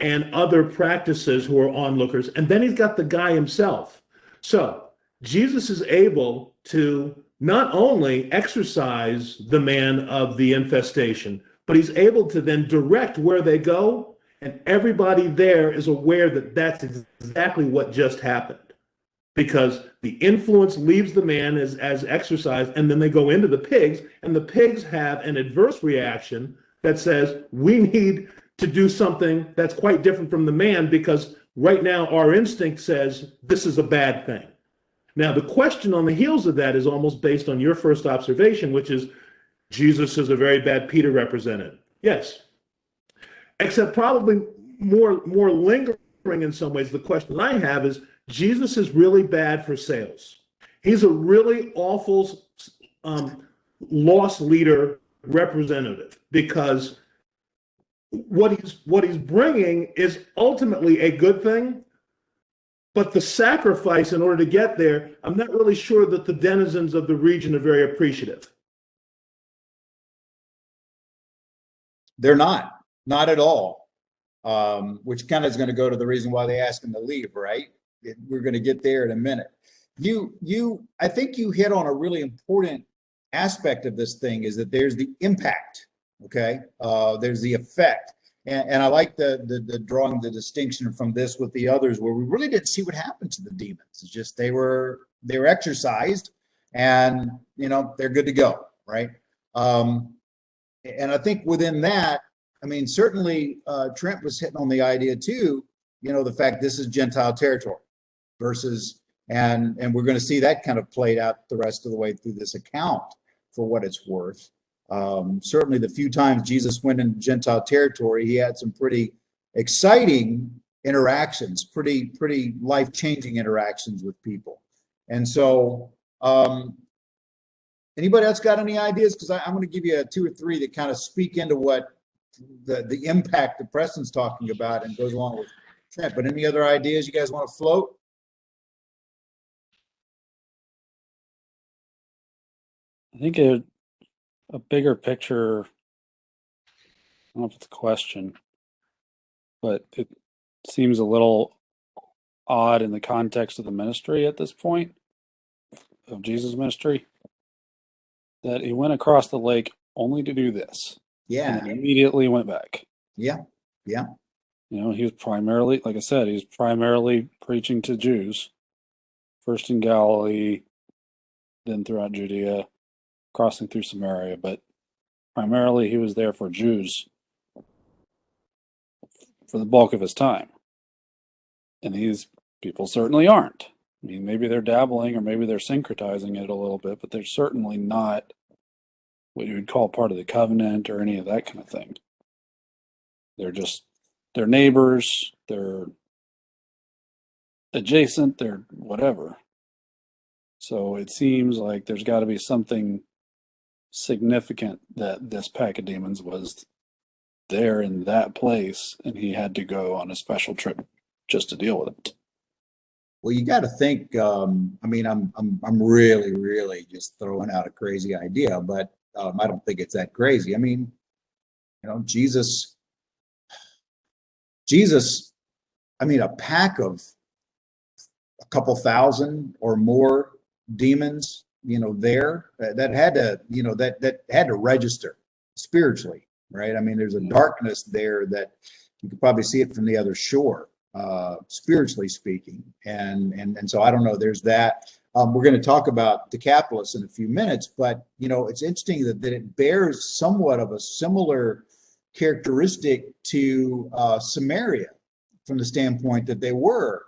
Speaker 3: and other practices who are onlookers. And then he's got the guy himself. So Jesus is able to not only exorcise the man of the infestation, but he's able to then direct where they go. And everybody there is aware that that's exactly what just happened, because the influence leaves the man as exorcised, and then they go into the pigs, and the pigs have an adverse reaction that says, we need to do something that's quite different from the man, because right now our instinct says this is a bad thing. Now, the question on the heels of that is almost based on your first observation, which is, Jesus is a very bad Peter represented. Yes. Except probably more lingering in some ways. The question I have is, Jesus is really bad for sales. He's a really awful lost leader representative, because what he's bringing is ultimately a good thing, but the sacrifice in order to get there, I'm not really sure that the denizens of the region are very appreciative.
Speaker 1: They're not at all. Which kind of is going to go to the reason why they asked him to leave, right? We're going to get there in a minute. I think you hit on a really important aspect of this thing, is that there's the impact. Okay. There's the effect. And I like the drawing the distinction from this with the others, where we really didn't see what happened to the demons. It's just they were exercised, and they're good to go, right? And I think within that, I mean, certainly Trent was hitting on the idea too, the fact this is Gentile territory versus, and we're going to see that kind of played out the rest of the way through this account for what it's worth. Certainly the few times Jesus went into Gentile territory, he had some pretty exciting interactions, pretty life-changing interactions with people. And so anybody else got any ideas? Because I'm going to give you 2 or 3 that kind of speak into what the impact that Preston's talking about and goes along with Trent. But any other ideas you guys want to float?
Speaker 2: I think a bigger picture, I don't know if it's a question, but it seems a little odd in the context of the ministry at this point, of Jesus' ministry, that he went across the lake only to do this.
Speaker 1: Yeah.
Speaker 2: And then immediately went back.
Speaker 1: Yeah.
Speaker 2: He was primarily, like I said, he's primarily preaching to Jews, first in Galilee, then throughout Judea, crossing through Samaria, but primarily he was there for Jews for the bulk of his time. And these people certainly aren't. I mean, maybe they're dabbling or maybe they're syncretizing it a little bit, but they're certainly not what you would call part of the covenant or any of that kind of thing. They're neighbors, they're adjacent, they're whatever. So it seems like there's got to be something significant that this pack of demons was there in that place, and he had to go on a special trip just to deal with it.
Speaker 1: Well, you got to think. I mean, I'm really just throwing out a crazy idea, but I don't think it's that crazy. I mean, Jesus. I mean, a pack of a couple thousand or more demons, there that had to, that had to register spiritually, right? I mean, there's a darkness there that you could probably see it from the other shore, spiritually speaking. And so I don't know, there's that. We're going to talk about Decapolis in a few minutes, but it's interesting that it bears somewhat of a similar characteristic to Samaria, from the standpoint that they were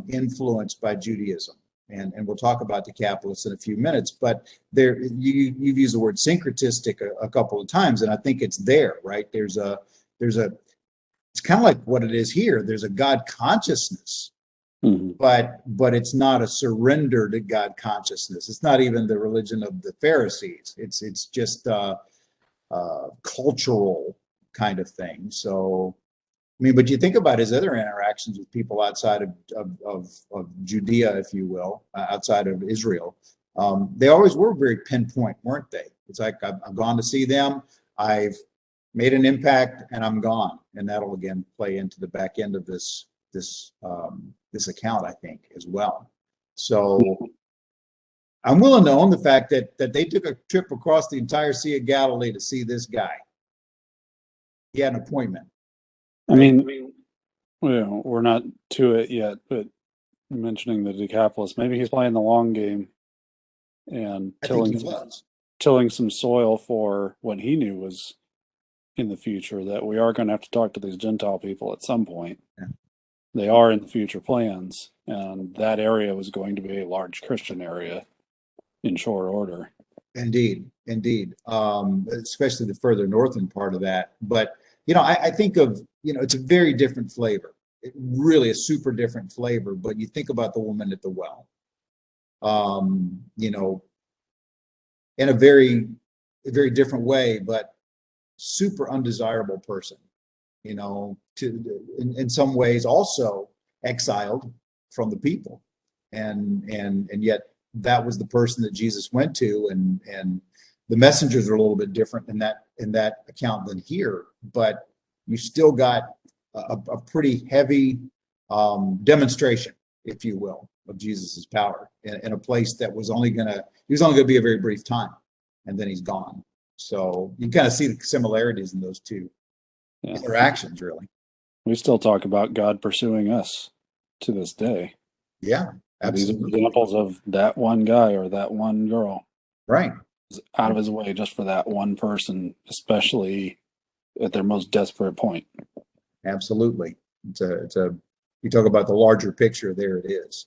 Speaker 1: influenced by Judaism. And we'll talk about Decapolis in a few minutes, but there you've used the word syncretistic a couple of times, and I think it's there, right? It's kind of like what it is here. There's a God consciousness, but it's not a surrender to God consciousness. It's not even the religion of the Pharisees. It's just cultural kind of thing. So, I mean, but you think about his other interactions with people outside of Judea, if you will, outside of Israel. They always were very pinpoint, weren't they? It's like, I've gone to see them, I've made an impact, and I'm gone. And that'll again play into the back end of this account, I think, as well. So I'm willing to own the fact that they took a trip across the entire Sea of Galilee to see this guy. He had an appointment.
Speaker 2: I mean, we're not to it yet, but mentioning the Decapolis, maybe he's playing the long game and tilling some soil for what he knew was in the future, that we are going to have to talk to these Gentile people at some point.
Speaker 1: Yeah.
Speaker 2: They are in the future plans, and that area was going to be a large Christian area in short order.
Speaker 1: Indeed, indeed. Especially the further northern part of that. But I think of, it's a very different flavor. Really a super different flavor. But you think about the woman at the well, you know, in a very different way, but super undesirable person, in some ways also exiled from the people. And yet that was the person that Jesus went to, and the messengers are a little bit different in that account than here, but you still got a pretty heavy demonstration, if you will, of Jesus's power in a place that was only gonna be a very brief time, and then he's gone. So you kind of see the similarities in those two interactions, really.
Speaker 2: We still talk about God pursuing us to this day.
Speaker 1: Yeah, absolutely.
Speaker 2: These are examples of that one guy or that one girl,
Speaker 1: right,
Speaker 2: out of his way just for that one person, especially at their most desperate point.
Speaker 1: Absolutely. You talk about the larger picture, there it is.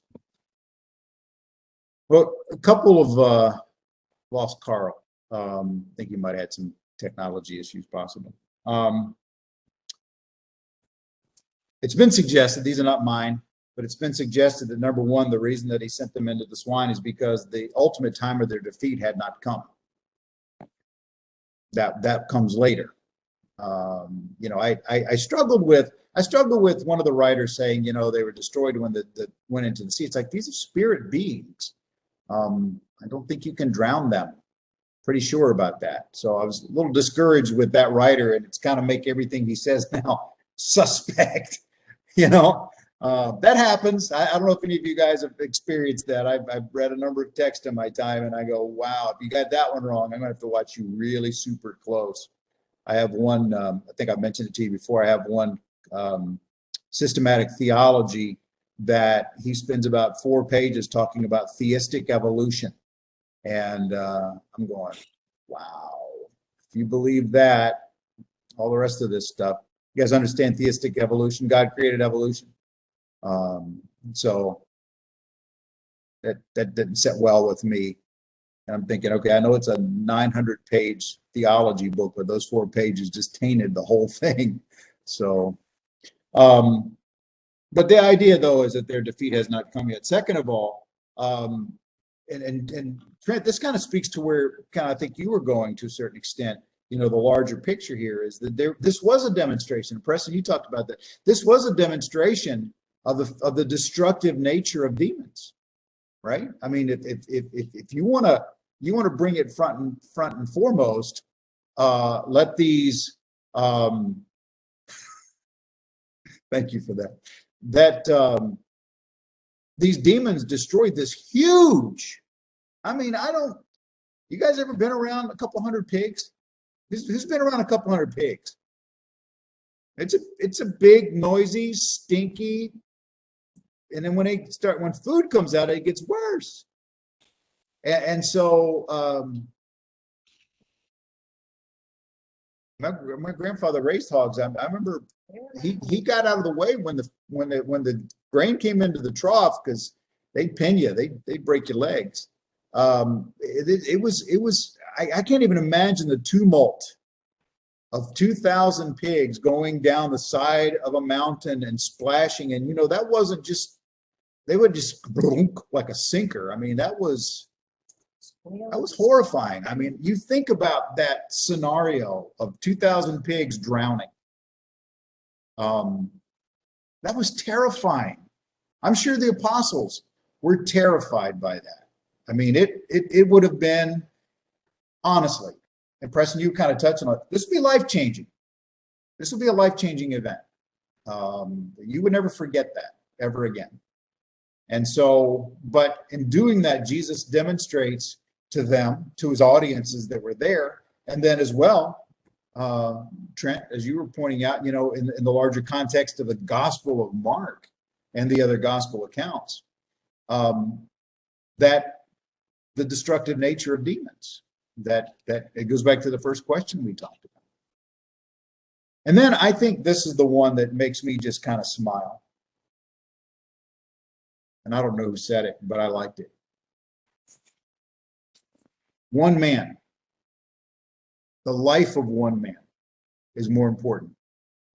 Speaker 1: Well, a couple of lost Carl. I think he might have had some technology issues, possibly. It's been suggested, these are not mine, but it's been suggested that, number one, the reason that he sent them into the swine is because the ultimate time of their defeat had not come. That comes later. I struggled with one of the writers saying, they were destroyed when they went into the sea. It's like, these are spirit beings. I don't think you can drown them. Pretty sure about that. So I was a little discouraged with that writer, and it's kind of make everything he says now suspect. That happens. I don't know if any of you guys have experienced that. I've read a number of texts in my time, and I go, wow, if you got that one wrong, I'm gonna have to watch you really super close. I have one, I think I mentioned it to you before, I have one systematic theology that he spends about 4 pages talking about theistic evolution. And I'm going, wow, if you believe that, all the rest of this stuff, you guys understand theistic evolution, God created evolution. So that didn't sit well with me. And I'm thinking, okay, I know it's a 900-page theology book, but those 4 pages just tainted the whole thing. So, but the idea, though, is that their defeat has not come yet. Second of all, and Trent, this kind of speaks to where kind of I think you were going to a certain extent. The larger picture here is that this was a demonstration. Preston, you talked about that. This was a demonstration of the destructive nature of demons, right? I mean, if you want to bring it front and foremost, let these thank you for that. These demons destroyed this huge. I mean, you guys ever been around a couple hundred pigs? Who's been around a couple hundred pigs? It's a big, noisy, stinky, and then when food comes out, it gets worse. And so my grandfather raised hogs. I remember he got out of the way when the grain came into the trough, because they'd pin you, they'd break your legs. It was I can't even imagine the tumult of 2,000 pigs going down the side of a mountain and splashing, and that wasn't just, they would just like a sinker. I mean, that was horrifying. I mean, you think about that scenario of 2,000 pigs drowning. That was terrifying. I'm sure the apostles were terrified by that. I mean, it would have been, honestly, and Preston, you kind of touched on it, this would be life-changing. This would be a life-changing event. You would never forget that ever again. And so, but in doing that, Jesus demonstrates to them, to his audiences that were there, and then as well, Trent, as you were pointing out, in the larger context of the Gospel of Mark and the other gospel accounts, that the destructive nature of demons, that it goes back to the first question we talked about. And then I think this is the one that makes me just kind of smile. And I don't know who said it, but I liked it. One man, the life of one man is more important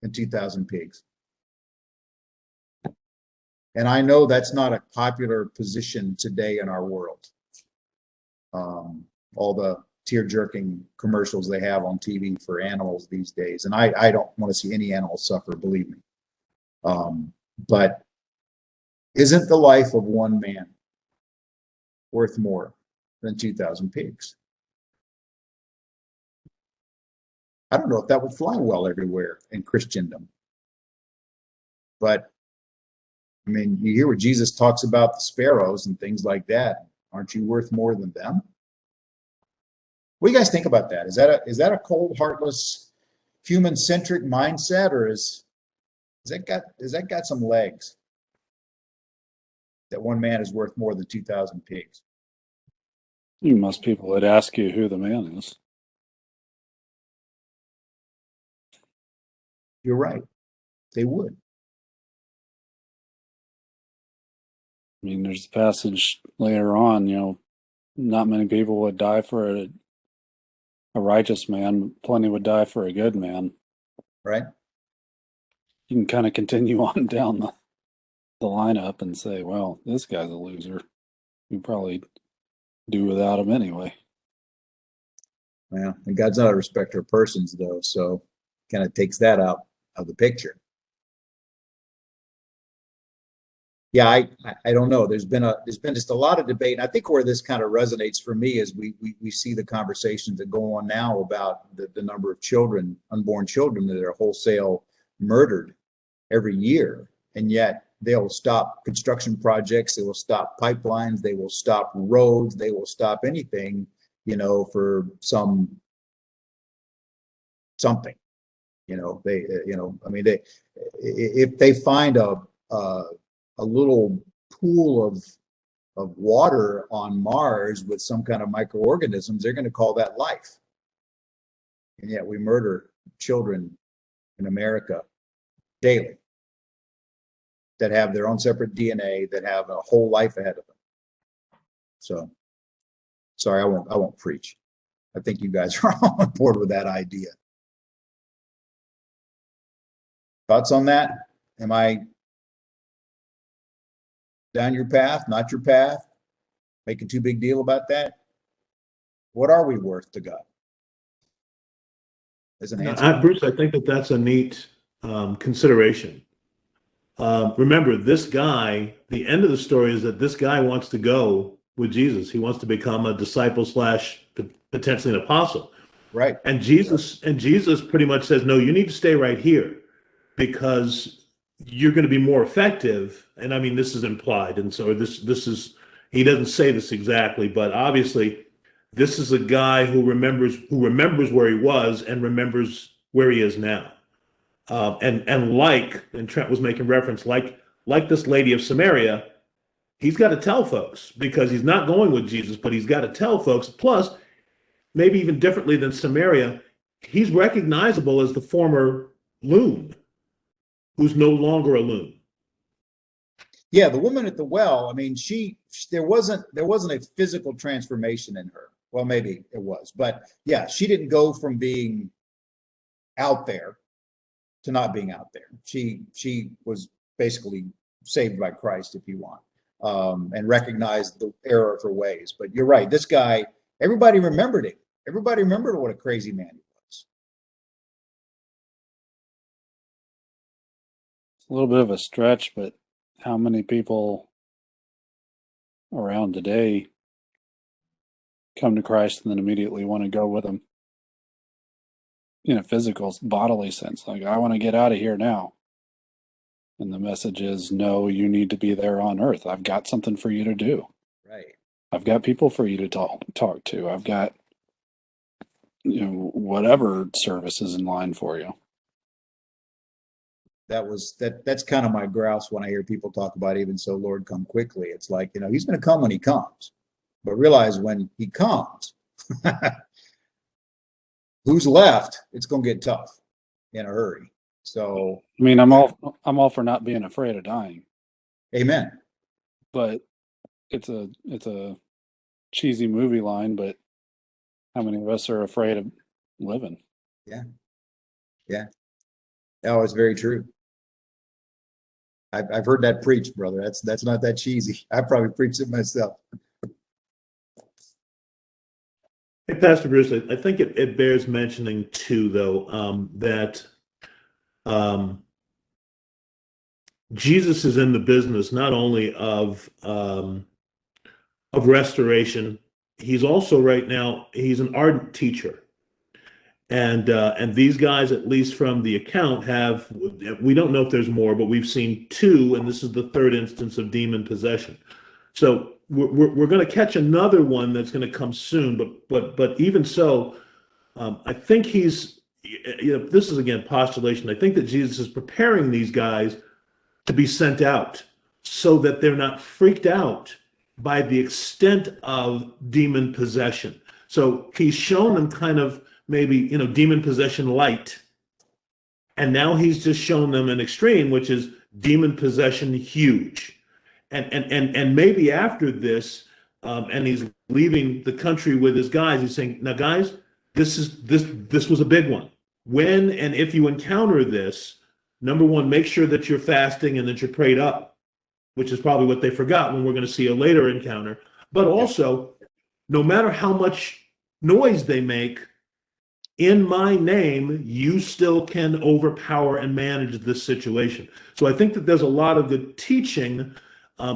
Speaker 1: than 2,000 pigs. And I know that's not a popular position today in our world. All the tear-jerking commercials they have on TV for animals these days. And I don't want to see any animal suffer, believe me. But isn't the life of one man worth more than 2,000 pigs? I don't know if that would fly well everywhere in Christendom. But, I mean, you hear what Jesus talks about the sparrows and things like that. Aren't you worth more than them? What do you guys think about that? Is that a cold, heartless, human-centric mindset, or is that got some legs? That one man is worth more than 2,000 pigs.
Speaker 2: Most people would ask you who the man is.
Speaker 1: You're right. They would.
Speaker 2: I mean, there's a passage later on, not many people would die for a righteous man. Plenty would die for a good man.
Speaker 1: Right?
Speaker 2: You can kind of continue on down the lineup and say, well, this guy's a loser. You probably do without him anyway.
Speaker 1: Well, and God's not a respecter of persons, though, so kind of takes that out of the picture. Yeah, I don't know. There's been just a lot of debate. And I think where this kind of resonates for me is we see the conversations that go on now about the number of children, unborn children, that are wholesale murdered every year, and yet they'll stop construction projects, they will stop pipelines, they will stop roads, they will stop anything, for something. If they find a little pool of water on Mars with some kind of microorganisms, they're going to call that life. And yet we murder children in America daily that have their own separate DNA, that have a whole life ahead of them. So, sorry, I won't preach. I think you guys are all on board with that idea. Thoughts on that? Am I down your path, not your path? Making too big deal about that? What are we worth to God? As an answer.
Speaker 3: Bruce, I think that's a neat consideration. Remember, this guy, the end of the story is that this guy wants to go with Jesus. He wants to become a disciple / potentially an apostle.
Speaker 1: Right.
Speaker 3: And Jesus pretty much says, no, you need to stay right here because you're going to be more effective. And I mean, this is implied. And so this is, he doesn't say this exactly, but obviously this is a guy who remembers where he was and remembers where he is now. And Trent was making reference, like this lady of Samaria, he's got to tell folks because he's not going with Jesus, but he's got to tell folks. Plus, maybe even differently than Samaria, he's recognizable as the former loon who's no longer a loon.
Speaker 1: Yeah, the woman at the well, I mean, there wasn't a physical transformation in her. Well, maybe it was, but yeah, she didn't go from being out there to not being out there. She was basically saved by Christ, if you want, and recognized the error of her ways. But you're right, this guy, everybody remembered him. Everybody remembered what a crazy man he was.
Speaker 2: It's a little bit of a stretch, but how many people around today come to Christ and then immediately want to go with him in a physical, bodily sense? Like, I want to get out of here now. And the message is, no, you need to be there on earth. I've got something for you to do.
Speaker 1: Right.
Speaker 2: I've got people for you to talk to. I've got, whatever service is in line for you.
Speaker 1: That's kind of my grouse when I hear people talk about even so, Lord, come quickly. It's like, he's going to come when he comes, but realize when he comes, who's left, it's going to get tough in a hurry. So,
Speaker 2: I mean, I'm all for not being afraid of dying.
Speaker 1: Amen.
Speaker 2: But it's a cheesy movie line, but How many of us are afraid of living?
Speaker 1: Oh, it's very true. I've heard that preached, brother. That's not that cheesy. I probably preached it myself.
Speaker 3: Hey, Pastor Bruce, I think it bears mentioning too, though, that Jesus is in the business not only of restoration. He's also right now, he's an ardent teacher. And these guys, at least from the account, have, we don't know if there's more, but we've seen two, and this is the third instance of demon possession. So we're going to catch another one that's going to come soon, but even so, I think he's, this is again postulation. I think that Jesus is preparing these guys to be sent out so that they're not freaked out by the extent of demon possession. So he's shown them kind of maybe, demon possession light. And now he's just shown them an extreme, which is demon possession huge. And maybe after this, and he's leaving the country with his guys, he's saying, now guys, this was a big one. When and if you encounter this, number one, make sure that you're fasting and that you're prayed up, which is probably what they forgot when we're going to see a later encounter. But also, no matter how much noise they make, in my name, you still can overpower and manage this situation. So I think that there's a lot of good teaching,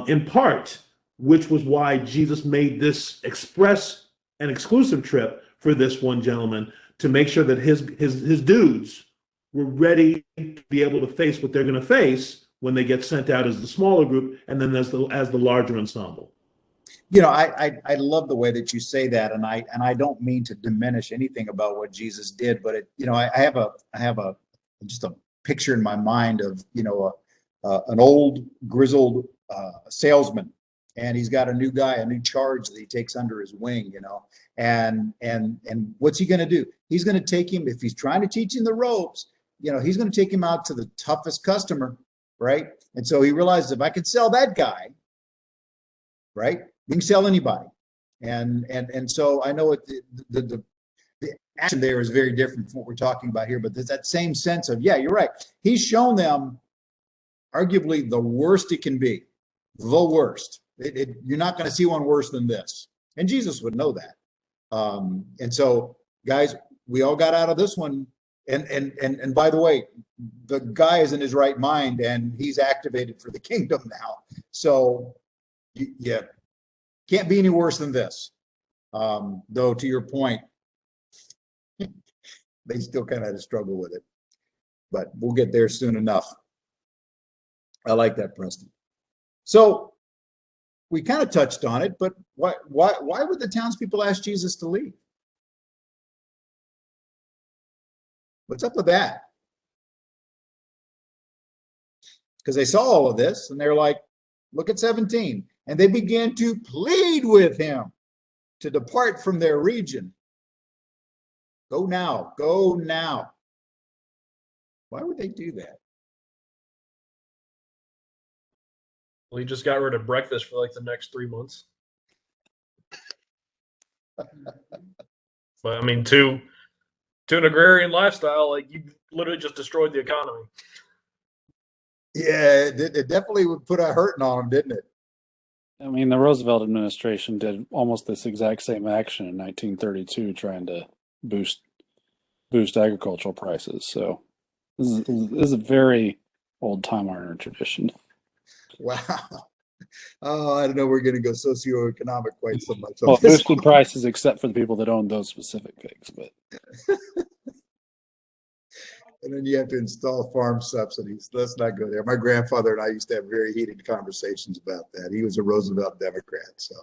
Speaker 3: in part, which was why Jesus made this express and exclusive trip for this one gentleman, to make sure that his dudes were ready to be able to face what they're going to face when they get sent out as the smaller group, and then as the larger ensemble.
Speaker 1: I love the way that you say that, and I don't mean to diminish anything about what Jesus did, but I have a just a picture in my mind of an old grizzled salesman, and he's got a new guy, a new charge that he takes under his wing, and what's he going to do? He's going to take him, if he's trying to teach him the ropes, he's going to take him out to the toughest customer, right? And so he realizes, if I could sell that guy, right, we can sell anybody. And so I know the action there is very different from what we're talking about here, but there's that same sense of, yeah, you're right. He's shown them arguably the worst it can be, the worst. You're not going to see one worse than this. And Jesus would know that. And so, guys, we all got out of this one. And by the way, the guy is in his right mind, and he's activated for the kingdom now. So, yeah, can't be any worse than this. Though, to your point, they still kind of had to struggle with it, but we'll get there soon enough. I like that, Preston. So we kind of touched on it, but why would the townspeople ask Jesus to leave? What's up with that? Because they saw all of this, and they're like, look at 17. And they began to plead with him to depart from their region. Go now, go now. Why would they do that?
Speaker 4: Well, he just got rid of breakfast for like the next 3 months. But I mean, to an agrarian lifestyle, like, you literally just destroyed the economy.
Speaker 1: Yeah, it definitely would put a hurting on them, didn't it?
Speaker 2: I mean, the Roosevelt administration did almost this exact same action in 1932, trying to boost agricultural prices. So this is a very old time honored tradition.
Speaker 1: Wow. Oh, I don't know. We're going to go socioeconomic quite so much.
Speaker 2: Well, boosted prices, except for the people that own those specific pigs, but.
Speaker 1: And then you have to install farm subsidies. Let's not go there. My grandfather and I used to have very heated conversations about that. He was a Roosevelt Democrat. So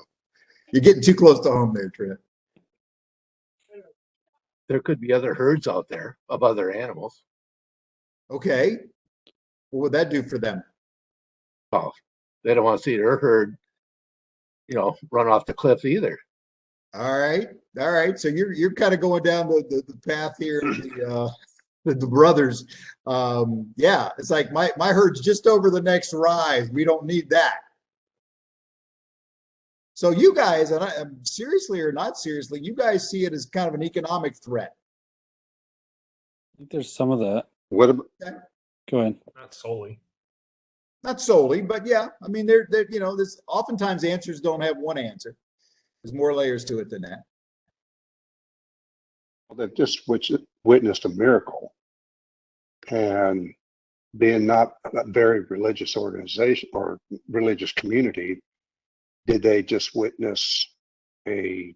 Speaker 1: you're getting too close to home there, Trent.
Speaker 5: There could be other herds out there of other animals.
Speaker 1: Okay. What would that do for them?
Speaker 5: Oh, they don't want to see their herd, run off the cliff either.
Speaker 1: All right. All right. So you're kind of going down the path here. The brothers, yeah, it's like my herd's just over the next rise. We don't need that. So you guys, and seriously or not seriously, you guys see it as kind of an economic threat.
Speaker 2: I think there's some of that.
Speaker 6: What ab-
Speaker 2: Go ahead.
Speaker 4: Not solely.
Speaker 1: Not solely, but yeah, I mean, they're you know, this oftentimes answers don't have one answer. There's more layers to it than that.
Speaker 6: they've just witnessed a miracle, and being not a very religious organization or religious community, did they just witness a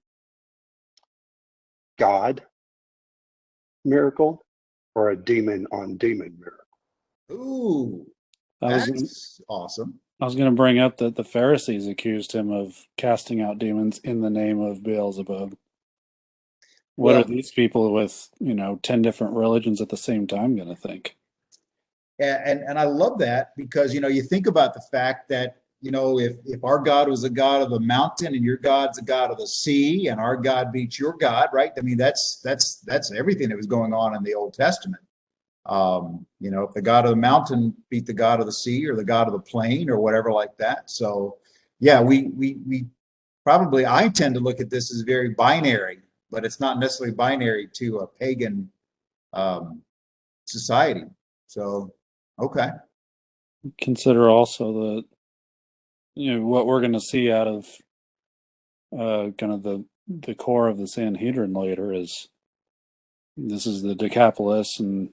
Speaker 6: God miracle or a demon on demon miracle?
Speaker 1: Ooh, that's awesome.
Speaker 2: I was going to bring up that the Pharisees accused him of casting out demons in the name of Beelzebub. What
Speaker 1: Well-
Speaker 2: are these people with, 10 different religions at the same time going to think?
Speaker 1: And I love that because, you think about the fact that, if our God was a God of the mountain and your God's a God of the sea and our God beats your God, right? I mean, that's everything that was going on in the Old Testament. If the God of the mountain beat the God of the sea or the God of the plain or whatever like that. So yeah, we probably, I tend to look at this as very binary, but it's not necessarily binary to a pagan society. So, okay.
Speaker 2: Consider also that, what we're going to see out of kind of the core of the Sanhedrin later is this is the Decapolis, and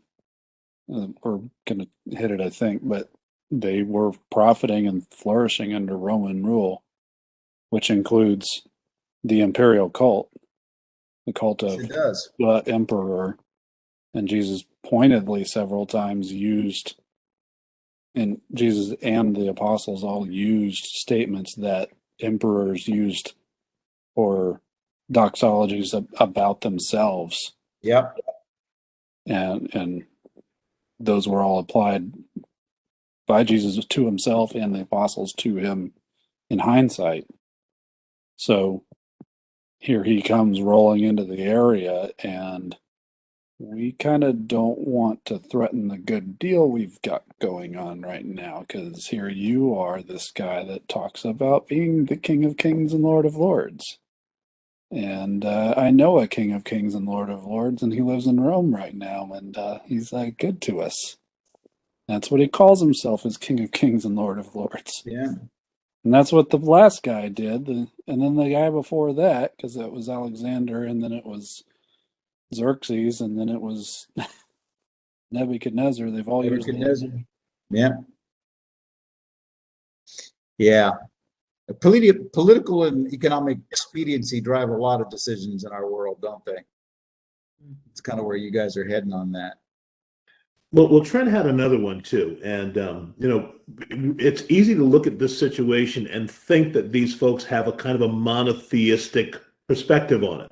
Speaker 2: we're going to hit it, I think, but they were profiting and flourishing under Roman rule, which includes the imperial cult, the cult of
Speaker 1: It does.
Speaker 2: the emperor. And Jesus pointedly several times used, and Jesus and the apostles all used statements that emperors used or doxologies about themselves,
Speaker 1: Yep.
Speaker 2: and those were all applied by Jesus to himself and the apostles to him in hindsight. So here he comes rolling into the area, and we kind of don't want to threaten the good deal we've got going on right now, because here you are, this guy that talks about being the King of Kings and Lord of Lords. And I know a King of Kings and Lord of Lords, and he lives in Rome right now, and he's good to us. That's what he calls himself, as King of Kings and Lord of Lords.
Speaker 1: Yeah.
Speaker 2: And that's what the last guy did. And then the guy before that, because it was Alexander, and then it was Xerxes, and then it was Nebuchadnezzar. They've all used
Speaker 1: Nebuchadnezzar. Yeah. Yeah. Political and economic expediency drive a lot of decisions in our world, don't they? It's kind of where you guys are heading on that.
Speaker 3: Well, Trent had another one too, and it's easy to look at this situation and think that these folks have a kind of a monotheistic perspective on it.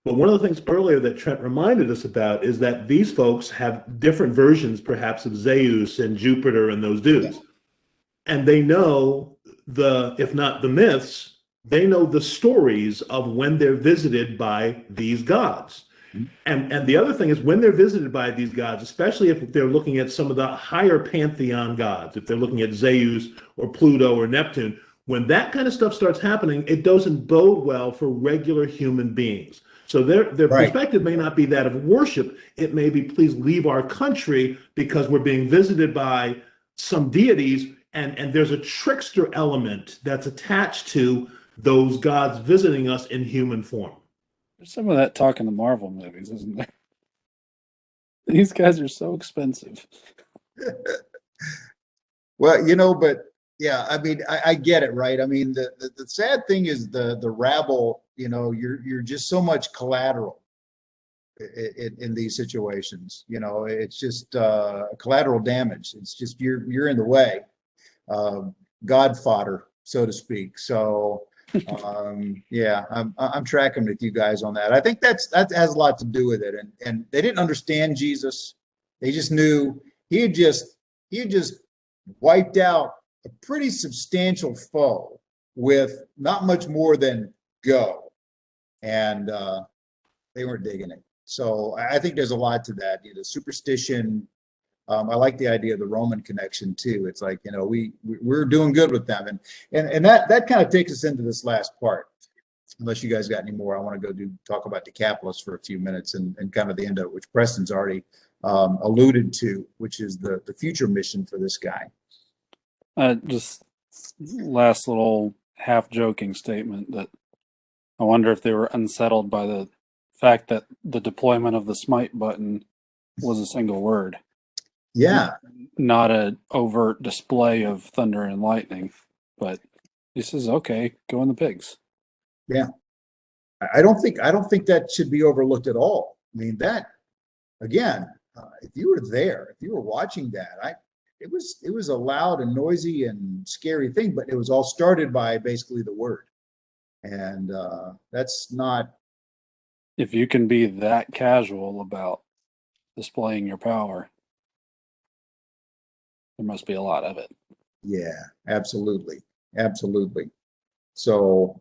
Speaker 3: But one of the things earlier that Trent reminded us about is that these folks have different versions, perhaps, of Zeus and Jupiter and those dudes, and they know if not the myths, they know the stories of when they're visited by these gods. And the other thing is, when they're visited by these gods, especially if they're looking at some of the higher pantheon gods, if they're looking at Zeus or Pluto or Neptune, when that kind of stuff starts happening, it doesn't bode well for regular human beings. So their
Speaker 1: Right.
Speaker 3: perspective may not be that of worship. It may be, please leave our country because we're being visited by some deities, and there's a trickster element that's attached to those gods visiting us in human form.
Speaker 2: There's some of that talk in the Marvel movies, isn't there? These guys are so expensive.
Speaker 1: Well, but yeah, I mean, I get it, right? I mean, the sad thing is the rabble, you're just so much collateral in these situations. It's just collateral damage. It's just you're in the way, God fodder, so to speak. So yeah, I'm tracking with you guys on that. I think that has a lot to do with it. And they didn't understand Jesus. They just knew he had just wiped out a pretty substantial foe with not much more than go. And they weren't digging it. So I think there's a lot to that. The superstition, I like the idea of the Roman connection too. It's like, you know, we're doing good with them, and that kind of takes us into this last part. Unless you guys got any more, I want to go talk about Decapolis for a few minutes and kind of the end of it, which Preston's already alluded to, which is the future mission for this guy.
Speaker 2: Just last little half joking statement that I wonder if they were unsettled by the fact that the deployment of the smite button was a single word.
Speaker 1: Yeah.
Speaker 2: Not an overt display of thunder and lightning, but this is okay, go in the pigs.
Speaker 1: Yeah. I don't think that should be overlooked at all. I mean, that again, if you were there, if you were watching that, it was a loud and noisy and scary thing, but it was all started by basically the word. And that's not.
Speaker 2: If you can be that casual about displaying your power, there must be a lot of it.
Speaker 1: Yeah, absolutely. Absolutely. So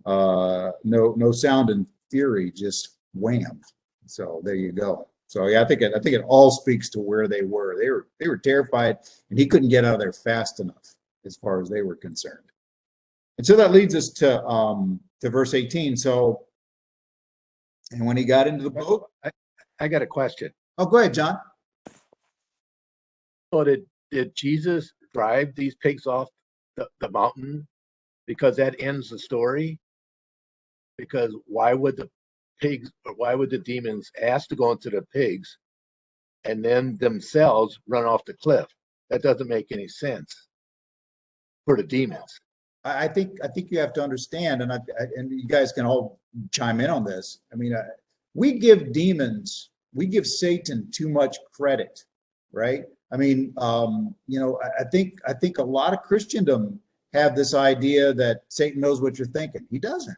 Speaker 1: no sound and fury, just wham. So there you go. So yeah, I think it all speaks to where they were. They were terrified, and he couldn't get out of there fast enough as far as they were concerned. And so that leads us to verse 18. So, and when he got into the boat,
Speaker 5: I got a question.
Speaker 1: oh, go ahead, John.
Speaker 5: So did Jesus drive these pigs off the mountain? Because that ends the story. Because why would the pigs, or why would the demons ask to go into the pigs and then themselves run off the cliff? That doesn't make any sense for the demons.
Speaker 1: I think you have to understand, and you guys can all chime in on this. I mean, we give Satan too much credit, right? I mean, you know, I think a lot of Christendom have this idea that Satan knows what you're thinking. He doesn't.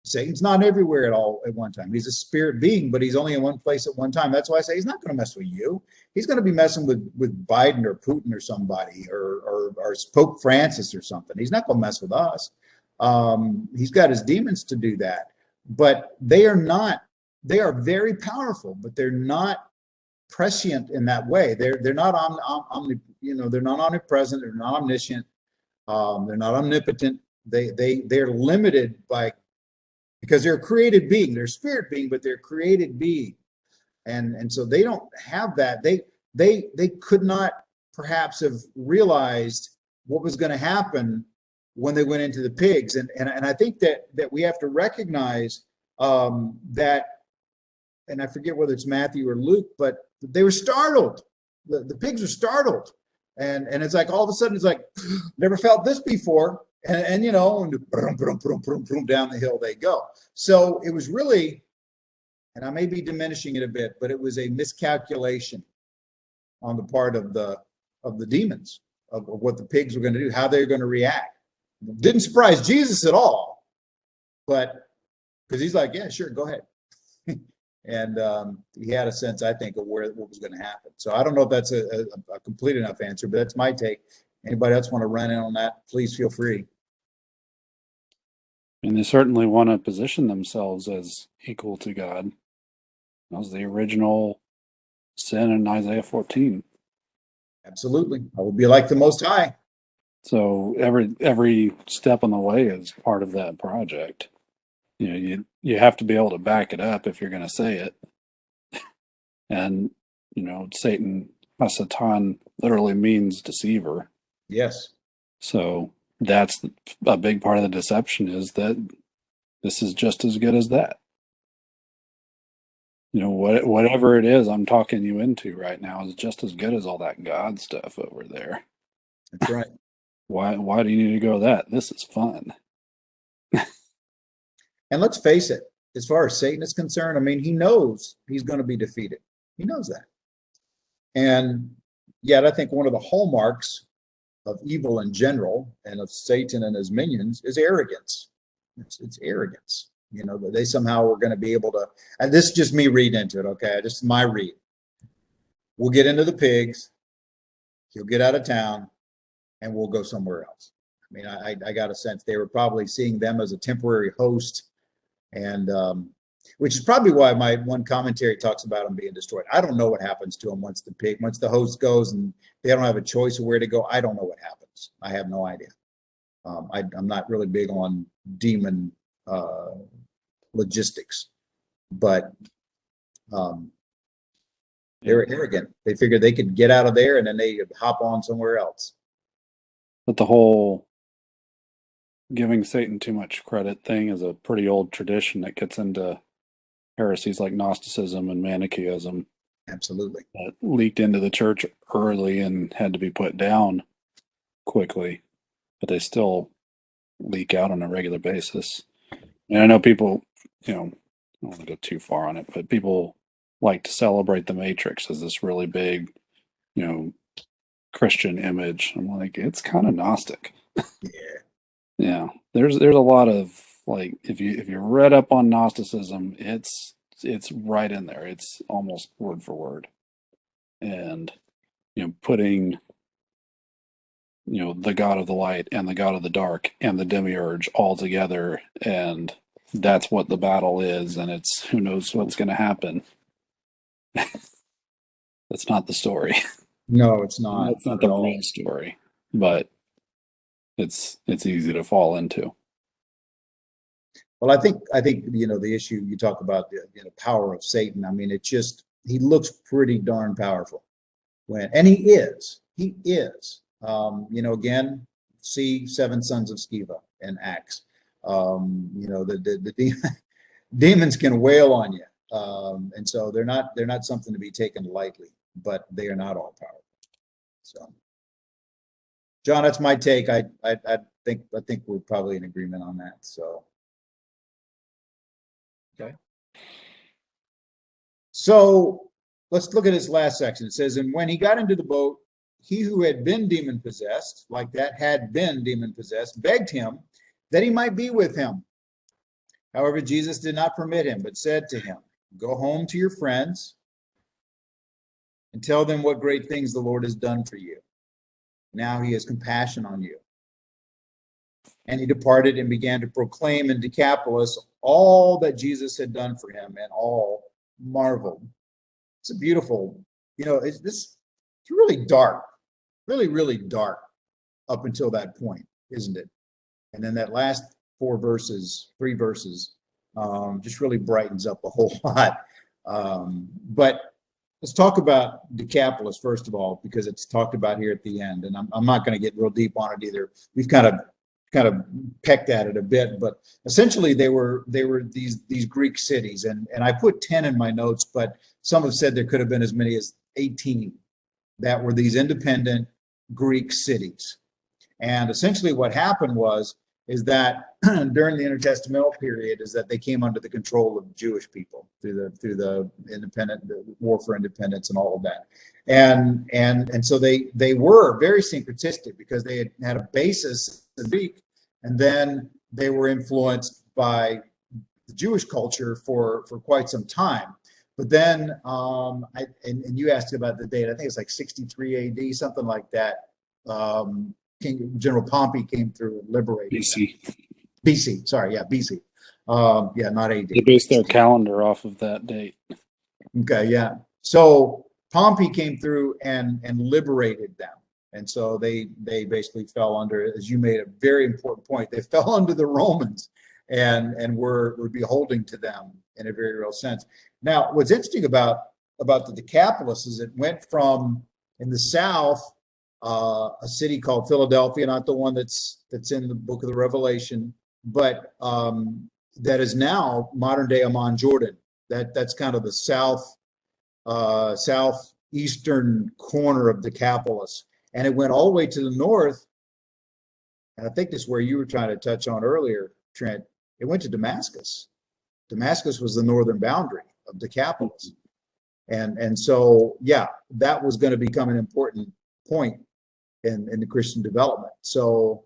Speaker 1: Satan's not everywhere at one time. He's a spirit being, but he's only in one place at one time. That's why I say he's not going to mess with you. He's going to be messing with Biden or Putin or somebody or Pope Francis or something. He's not going to mess with us. He's got his demons to do that, but they are very powerful, but they're not prescient in that way. They're not they're not omnipresent. They're not omniscient. They're not omnipotent. They're limited because they're a created being. They're a spirit being, but they're a created being, and so they don't have that. They could not perhaps have realized what was going to happen when they went into the pigs, and I think that we have to recognize that, and I forget whether it's Matthew or Luke, but they were startled. The pigs were startled, and it's like all of a sudden it's like never felt this before. And you know, and brum, brum, brum, brum, brum, down the hill they go. So it was really, and I may be diminishing it a bit, but it was a miscalculation on the part of the demons of what the pigs were going to do, how they're going to react. It didn't surprise Jesus at all, but because he's like, yeah, sure, go ahead. And he had a sense, I think, of what was going to happen. So I don't know if that's a complete enough answer, but that's my take. Anybody else want to run in on that? Please feel free.
Speaker 2: And they certainly want to position themselves as equal to God. That was the original sin in Isaiah 14.
Speaker 1: Absolutely. I will be like the Most High.
Speaker 2: So every step on the way is part of that project. You know, you have to be able to back it up if you're going to say it. And, you know, Satan, Hasatan, literally means deceiver.
Speaker 1: Yes.
Speaker 2: So that's a big part of the deception, is that this is just as good as that. You know, whatever it is I'm talking you into right now is just as good as all that God stuff over there.
Speaker 1: That's right.
Speaker 2: Why do you need to go that? This is fun.
Speaker 1: And let's face it, as far as Satan is concerned, I mean, he knows he's going to be defeated. He knows that. And yet I think one of the hallmarks of evil in general and of Satan and his minions is arrogance. It's arrogance. You know, that they somehow were going to be able to, and this is just me reading into it, okay? This is my read. We'll get into the pigs, he'll get out of town, and we'll go somewhere else. I mean, I got a sense they were probably seeing them as a temporary host, and which is probably why my one commentary talks about them being destroyed. I don't know what happens to them once the host goes and they don't have a choice of where to go. I don't know what happens. I have no idea. I'm not really big on demon logistics, but they're arrogant. They figured they could get out of there and then they hop on somewhere else.
Speaker 2: But the whole giving Satan too much credit thing is a pretty old tradition that gets into heresies like Gnosticism and Manichaeism
Speaker 1: Absolutely.
Speaker 2: that leaked into the church early and had to be put down quickly, but they still leak out on a regular basis. And I know people, I don't want to go too far on it, but people like to celebrate the Matrix as this really big, Christian image. I'm like, it's kind of Gnostic.
Speaker 1: Yeah.
Speaker 2: Yeah, there's a lot of like if you read up on Gnosticism, it's right in there. It's almost word for word, and putting the God of the light and the God of the dark and the demiurge all together, and that's what the battle is, and it's who knows what's going to happen. That's not the story.
Speaker 1: No, it's not.
Speaker 2: That's not the real story, but it's easy to fall into.
Speaker 1: Well, I think the issue you talk about, the power of Satan. I mean, he looks pretty darn powerful and he is. Again, see 7 sons of Sceva in Acts. The demons can wail on you, and so they're not something to be taken lightly. But they are not all powerful. So, John, that's my take. I think we're probably in agreement on that. So.
Speaker 5: Okay.
Speaker 1: So let's look at this last section. It says, and when he got into the boat, he who had been demon possessed, begged him that he might be with him. However, Jesus did not permit him, but said to him, go home to your friends and tell them what great things the Lord has done for you. Now he has compassion on you. And he departed and began to proclaim in Decapolis all that Jesus had done for him, and all marveled. It's a beautiful, it's really dark, really, really dark up until that point, isn't it? And then that last 3 verses, just really brightens up a whole lot. But let's talk about Decapolis first of all, because it's talked about here at the end, and I'm not going to get real deep on it either. We've kind of pecked at it a bit, but essentially they were these Greek cities, and I put 10 in my notes, but some have said there could have been as many as 18 that were these independent Greek cities. And essentially what happened is that during the intertestamental period is that they came under the control of Jewish people through the war for independence and all of that. And so they were very syncretistic because they had a basis in Greek, and then they were influenced by the Jewish culture for quite some time. But then, and you asked about the date, I think it's like 63 AD, something like that. General Pompey came through and liberated BC. Sorry, yeah, BC. Not AD.
Speaker 2: They based their calendar off of that date.
Speaker 1: Okay, yeah. So Pompey came through and liberated them. And so they basically fell under, as you made a very important point, they fell under the Romans and were beholding to them in a very real sense. Now, what's interesting about the Decapolis is it went from, in the south, a city called Philadelphia, not the one that's in the book of the Revelation, but that is now modern day Amman, Jordan. That's kind of the southeastern corner of Decapolis. And it went all the way to the north. And I think this is where you were trying to touch on earlier, Trent. It went to Damascus. Damascus was the northern boundary of Decapolis. And so, yeah, that was going to become an important point in the Christian development. So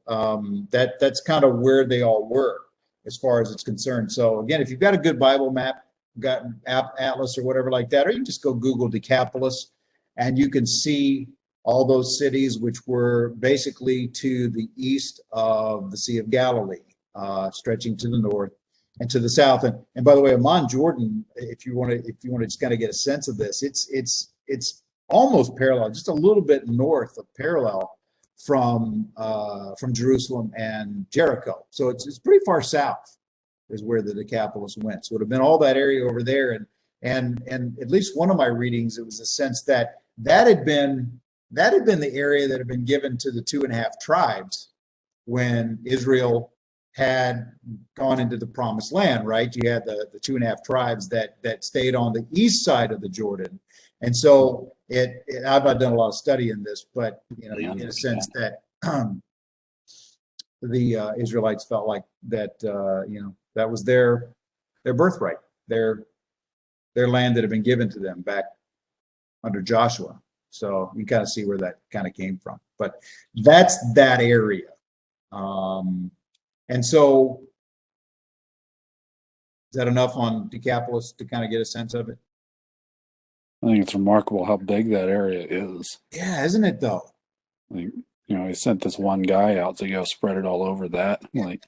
Speaker 1: that's kind of where they all were as far as it's concerned. So again, if you've got a good Bible map, got Atlas or whatever like that, or you can just go Google Decapolis and you can see all those cities which were basically to the east of the Sea of Galilee, stretching to the north. and to the south. And by the way, Amman, Jordan, if you want to just kind of get a sense of this, it's almost parallel, just a little bit north of parallel from Jerusalem and Jericho. So it's pretty far south is where the Decapolis went. So it would have been all that area over there. And at least one of my readings, it was a sense that had been the area that had been given to the 2.5 tribes when Israel had gone into the promised land, right? You had the 2.5 tribes that stayed on the east side of the Jordan. And so I've not done a lot of study in this, but you get a sense that the Israelites felt like that, that was their birthright, their land that had been given to them back under Joshua. So you kind of see where that kind of came from. But that's that area. And so is that enough on Decapolis to kind of get a sense of it?
Speaker 2: I think it's remarkable how big that area is.
Speaker 1: Yeah, isn't it though?
Speaker 2: Like, he sent this one guy out to go spread it all over that. Like,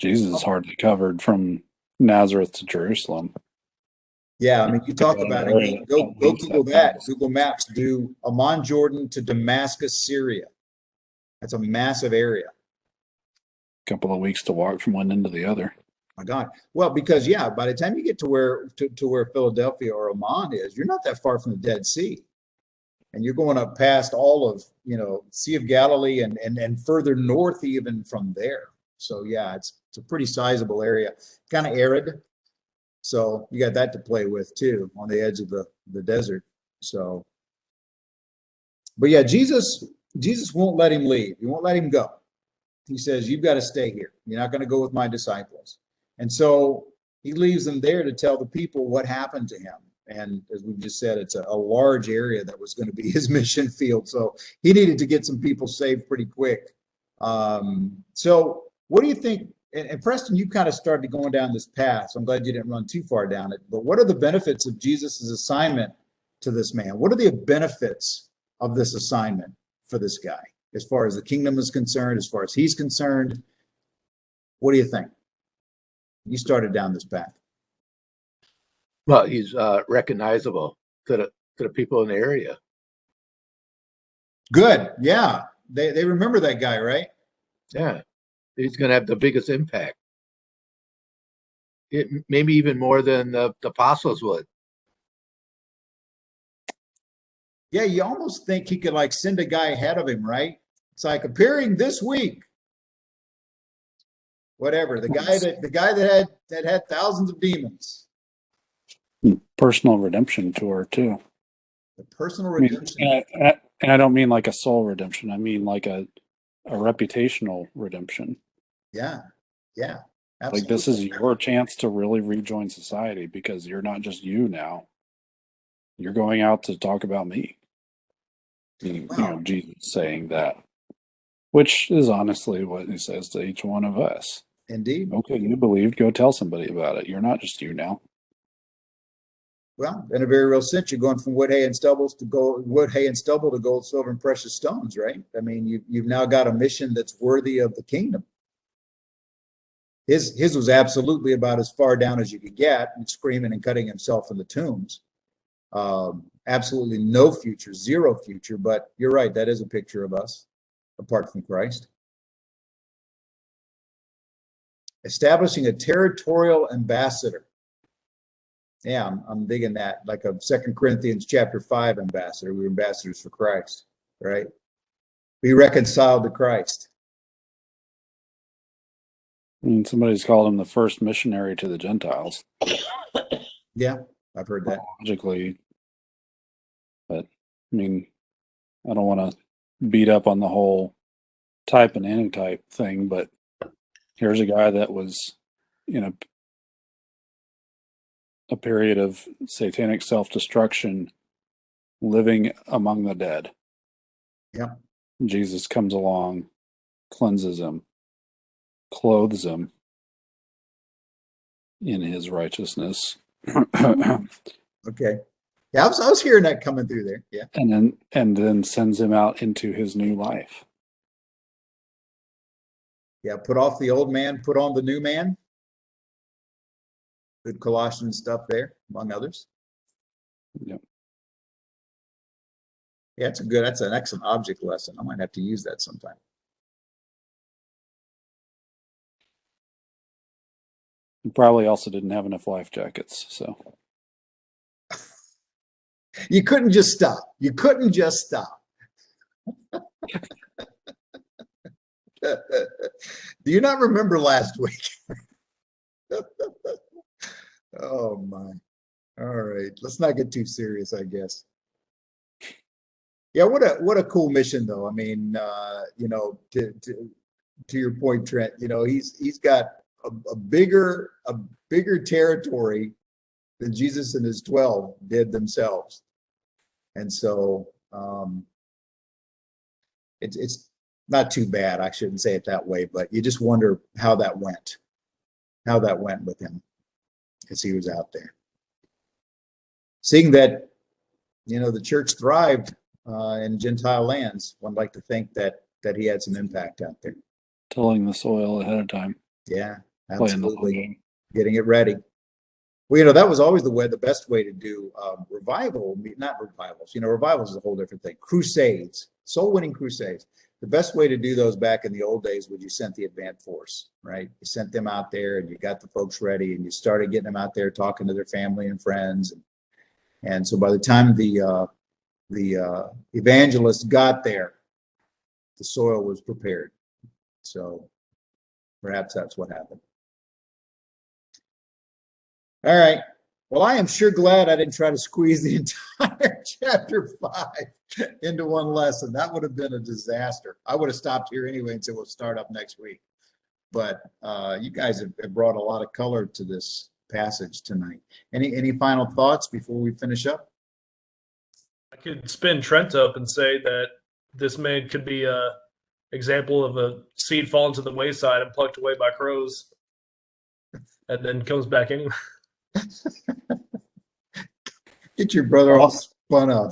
Speaker 2: Jesus is hardly covered from Nazareth to Jerusalem.
Speaker 1: Yeah, I mean, you talk about it. Go Google that. Google Maps. Do Amman, Jordan to Damascus, Syria. That's a massive area.
Speaker 2: Couple of weeks to walk from one end to the other.
Speaker 1: My God. Well, because by the time you get to where Philadelphia or Amman is, you're not that far from the Dead Sea, and you're going up past all of Sea of Galilee and further north even from there. So yeah, it's a pretty sizable area, kind of arid. So you got that to play with too on the edge of the desert. So, but yeah, Jesus won't let him leave. He won't let him go. He says, you've got to stay here. You're not going to go with my disciples. And so he leaves them there to tell the people what happened to him. And as we just said, it's a large area that was going to be his mission field. So he needed to get some people saved pretty quick. So what do you think? And Preston, you kind of started going down this path. So I'm glad you didn't run too far down it. But what are the benefits of Jesus's assignment to this man? What are the benefits of this assignment for this guy? As far as the kingdom is concerned, as far as he's concerned, what do you think? You started down this path.
Speaker 5: Well, he's recognizable to the people in the area.
Speaker 1: Good. Yeah. They remember that guy, right?
Speaker 5: Yeah. He's going to have the biggest impact. Maybe even more than the apostles would.
Speaker 1: Yeah, you almost think he could like send a guy ahead of him, right? It's like appearing this week. Whatever. The guy that had thousands of demons.
Speaker 2: Personal redemption tour too.
Speaker 1: The personal redemption.
Speaker 2: And I don't mean like a soul redemption. I mean like a reputational redemption.
Speaker 1: Yeah. Yeah. Absolutely.
Speaker 2: Like this is your chance to really rejoin society because you're not just you now. You're going out to talk about me. Jesus saying that, which is honestly what he says to each one of us.
Speaker 1: Indeed.
Speaker 2: Okay, you believed, go tell somebody about it. You're not just you now.
Speaker 1: Well, in a very real sense, you're going from wood, hay, and stubble to gold, silver, and precious stones, right? I mean, you've now got a mission that's worthy of the kingdom. His was absolutely about as far down as you could get, and screaming and cutting himself in the tombs. Absolutely no future, zero future. But you're right, that is a picture of us apart from Christ. Establishing a territorial ambassador. Yeah, I'm digging that. Like a 2 Corinthians chapter 5 ambassador. We're ambassadors for Christ, right? Be reconciled to Christ.
Speaker 2: I mean, somebody's called him the first missionary to the Gentiles.
Speaker 1: Yeah, I've heard that.
Speaker 2: Logically, but I mean, I don't want to beat up on the whole type and anti-type thing, but here's a guy that was in a period of satanic self-destruction, living among the dead.
Speaker 1: Yeah.
Speaker 2: Jesus comes along, cleanses him, clothes him in his righteousness.
Speaker 1: Okay. Yeah, I was hearing that coming through there. Yeah.
Speaker 2: And then sends him out into his new life.
Speaker 1: Yeah, put off the old man, put on the new man. Good Colossian stuff there, among others.
Speaker 2: Yep.
Speaker 1: Yeah, that's an excellent object lesson. I might have to use that sometime.
Speaker 2: You probably also didn't have enough life jackets, so.
Speaker 1: You couldn't just stop. You couldn't just stop. Do you not remember last week? Oh my. All right. Let's not get too serious, I guess. Yeah, what a cool mission though. I mean, you know, to your point, Trent, you know, he's got a bigger territory than Jesus and his 12 did themselves. And so it's not too bad. I shouldn't say it that way, but you just wonder how that went with him as he was out there. Seeing that, you know, the church thrived in Gentile lands, one like to think that he had some impact out there.
Speaker 2: Tilling the soil ahead of time.
Speaker 1: Yeah,
Speaker 2: Playing the long
Speaker 1: absolutely.
Speaker 2: game.
Speaker 1: Getting it ready. Well, you know, that was always the best way to do revival, not revivals. You know, revivals is a whole different thing. Crusades, soul-winning crusades. The best way to do those back in the old days was you sent the advance force, right? You sent them out there and you got the folks ready and you started getting them out there talking to their family and friends. And so by the time the evangelist got there, the soil was prepared. So perhaps that's what happened. All right. Well, I am sure glad I didn't try to squeeze the entire chapter 5 into one lesson. That would have been a disaster. I would have stopped here anyway and said we'll start up next week. But you guys have brought a lot of color to this passage tonight. Any final thoughts before we finish up?
Speaker 4: I could spin Trent up and say that this man could be a example of a seed fallen to the wayside and plucked away by crows, and then comes back anyway.
Speaker 1: Get your brother all spun up.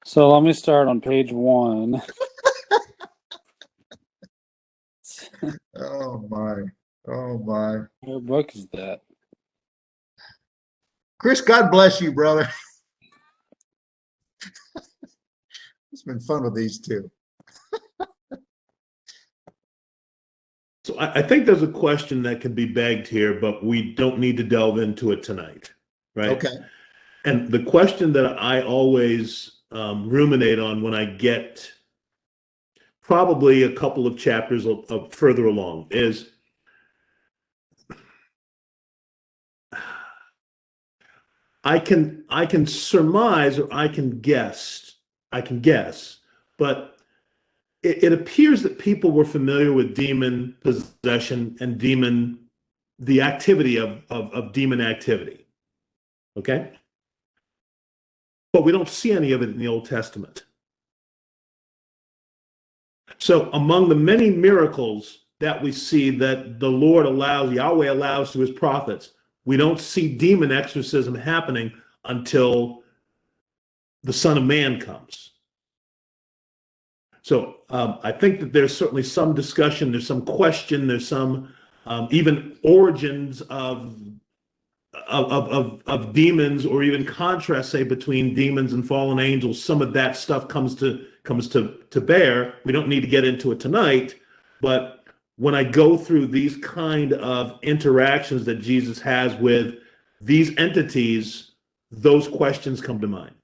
Speaker 2: So let me start on page 1.
Speaker 1: Oh my. Oh my.
Speaker 2: What book is that?
Speaker 1: Chris, God bless you, brother. It's been fun with these two.
Speaker 3: So I think there's a question that can be begged here, but we don't need to delve into it tonight, right?
Speaker 1: Okay.
Speaker 3: And the question that I always ruminate on when I get probably a couple of chapters of further along is, I can surmise or I can guess, but it appears that people were familiar with demon possession and the activity of demon activity. Okay? But we don't see any of it in the Old Testament. So among the many miracles that we see that the Lord allows, Yahweh allows to his prophets, we don't see demon exorcism happening until the Son of Man comes. So I think that there's certainly some discussion, there's some question, there's some even origins of demons, or even contrast, say, between demons and fallen angels. Some of that stuff comes to bear. We don't need to get into it tonight, but when I go through these kind of interactions that Jesus has with these entities, those questions come to mind.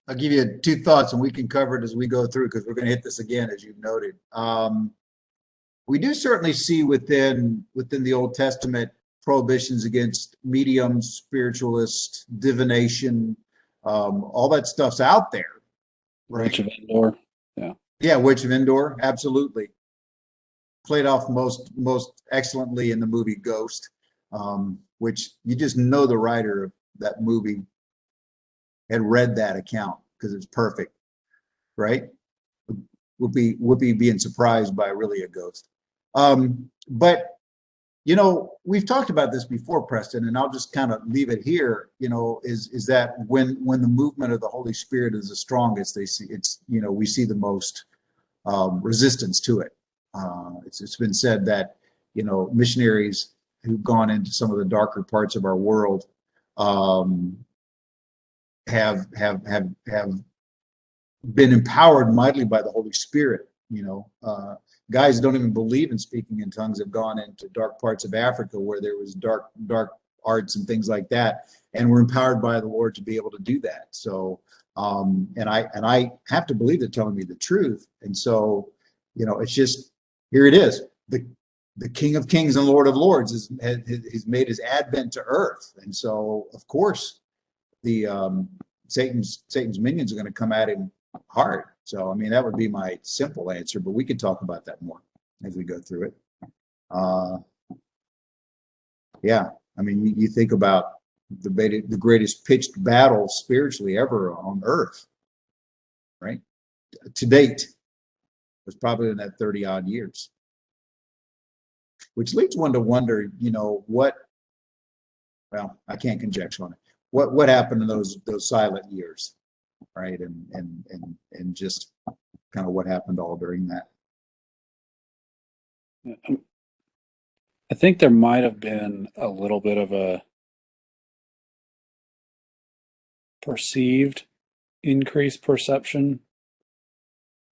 Speaker 1: I'll give you two thoughts and we can cover it as we go through, because we're going to hit this again, as you've noted. We do certainly see within the Old Testament prohibitions against mediums, spiritualists, divination, all that stuff's out there. Right?
Speaker 2: Witch of Endor. Yeah.
Speaker 1: Yeah, Witch of Endor, absolutely. Played off most excellently in the movie Ghost, which you just know the writer of that movie had read that account because it's perfect, right? Whoopi being surprised by really a ghost. But you know, we've talked about this before, Preston, and I'll just kind of leave it here. You know, is that when the movement of the Holy Spirit is the strongest, we see the most resistance to it. It's been said that, you know, missionaries who've gone into some of the darker parts of our world have been empowered mightily by the Holy Spirit. Guys don't even believe in speaking in tongues have gone into dark parts of Africa where there was dark arts and things like that, and we're empowered by the Lord to be able to do that. So, and I have to believe they're telling me the truth. And so, it's just, here it is. The King of Kings and Lord of Lords has made his advent to earth. And so, of course, the Satan's minions are going to come at him hard. So, I mean, that would be my simple answer, but we could talk about that more as we go through it. Yeah, I mean, you think about the greatest pitched battle spiritually ever on earth, right? To date, was probably in that 30 odd years, which leads one to wonder, well, I can't conjecture on it. What happened in those silent years, right? And just kind of what happened all during that.
Speaker 2: I think there might have been a little bit of a perceived increased perception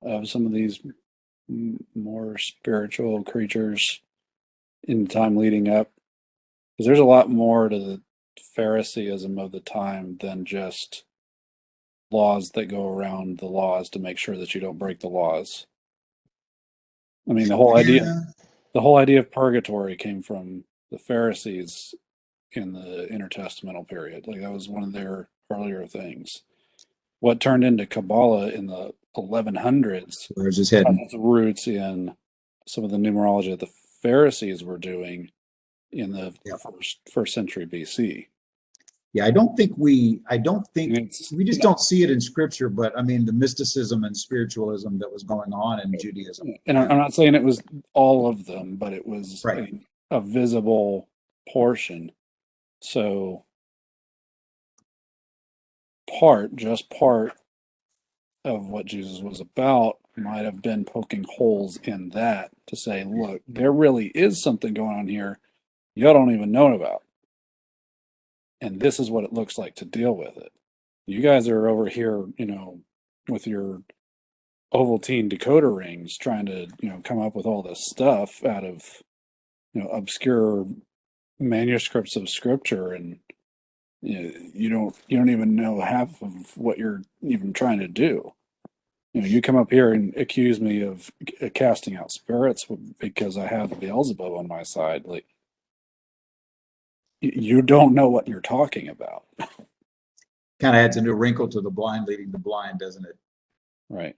Speaker 2: of some of these more spiritual creatures in the time leading up, because there's a lot more to the Phariseeism of the time than just laws that go around the laws to make sure that you don't break the laws. I mean, the whole idea of purgatory came from the Pharisees in the intertestamental period. Like, that was one of their earlier things. What turned into Kabbalah in the 1100s
Speaker 1: Where's his head?
Speaker 2: has its roots in some of the numerology that the Pharisees were doing in the first century BC.
Speaker 1: Yeah, I don't think we
Speaker 2: It's-
Speaker 1: we just don't see it in scripture, but I mean the mysticism and spiritualism that was going on in Judaism.
Speaker 2: And I'm not saying it was all of them, but it was
Speaker 1: Right.
Speaker 2: a visible portion. So just part of what Jesus was about might have been poking holes in that to say, look, there really is something going on here y'all don't even know about. And this is what it looks like to deal with it. You guys are over here, with your Ovaltine decoder rings trying to, come up with all this stuff out of, obscure manuscripts of scripture, and you don't even know half of what you're even trying to do. You come up here and accuse me of casting out spirits because I have Beelzebub on my side. Like, you don't know what you're talking about.
Speaker 1: Kind of adds a new wrinkle to the blind leading the blind, doesn't it?
Speaker 2: Right.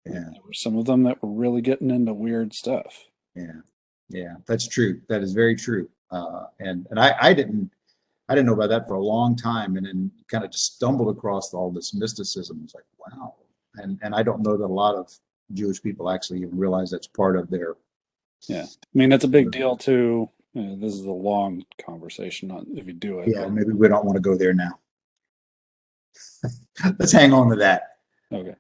Speaker 1: Yeah.
Speaker 2: There were some of them that were really getting into weird stuff.
Speaker 1: Yeah, that's true. That is very true. And I didn't know about that for a long time, and then kind of just stumbled across all this mysticism. It's like, wow. And I don't know that a lot of Jewish people actually even realize that's part of their.
Speaker 2: Yeah, I mean, that's a big deal too. This is a long conversation on if you do it.
Speaker 1: Yeah,
Speaker 2: but,
Speaker 1: maybe we don't want to go there now. Let's hang on to that.
Speaker 2: okay.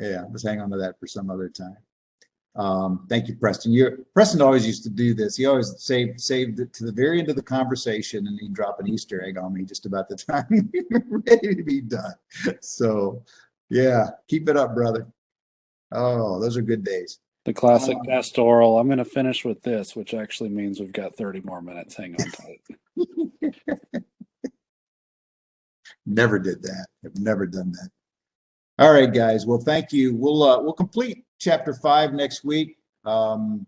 Speaker 1: Yeah, let's hang on to that for some other time. Thank you, Preston. Preston always used to do this. He always saved it to the very end of the conversation, and he'd drop an Easter egg on me just about the time we were ready to be done. So, yeah, keep it up, brother. Oh, those are good days.
Speaker 2: The classic pastoral. I'm going to finish with this, which actually means we've got 30 more minutes. Hang on tight.
Speaker 1: Never did that. I've never done that. All right, guys. Well, thank you. We'll complete chapter 5 next week.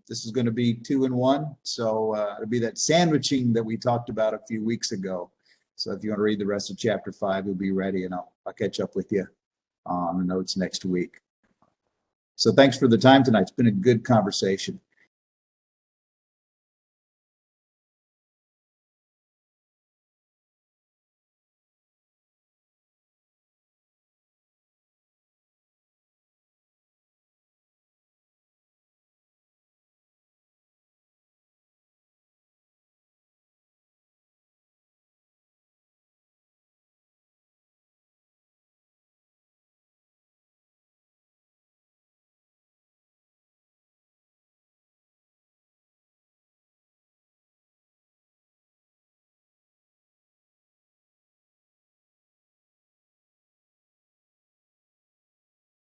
Speaker 1: This is going to be 2 in 1. So it'll be that sandwiching that we talked about a few weeks ago. So if you want to read the rest of chapter 5, you'll be ready, and I'll catch up with you on the notes next week. So thanks for the time tonight. It's been a good conversation.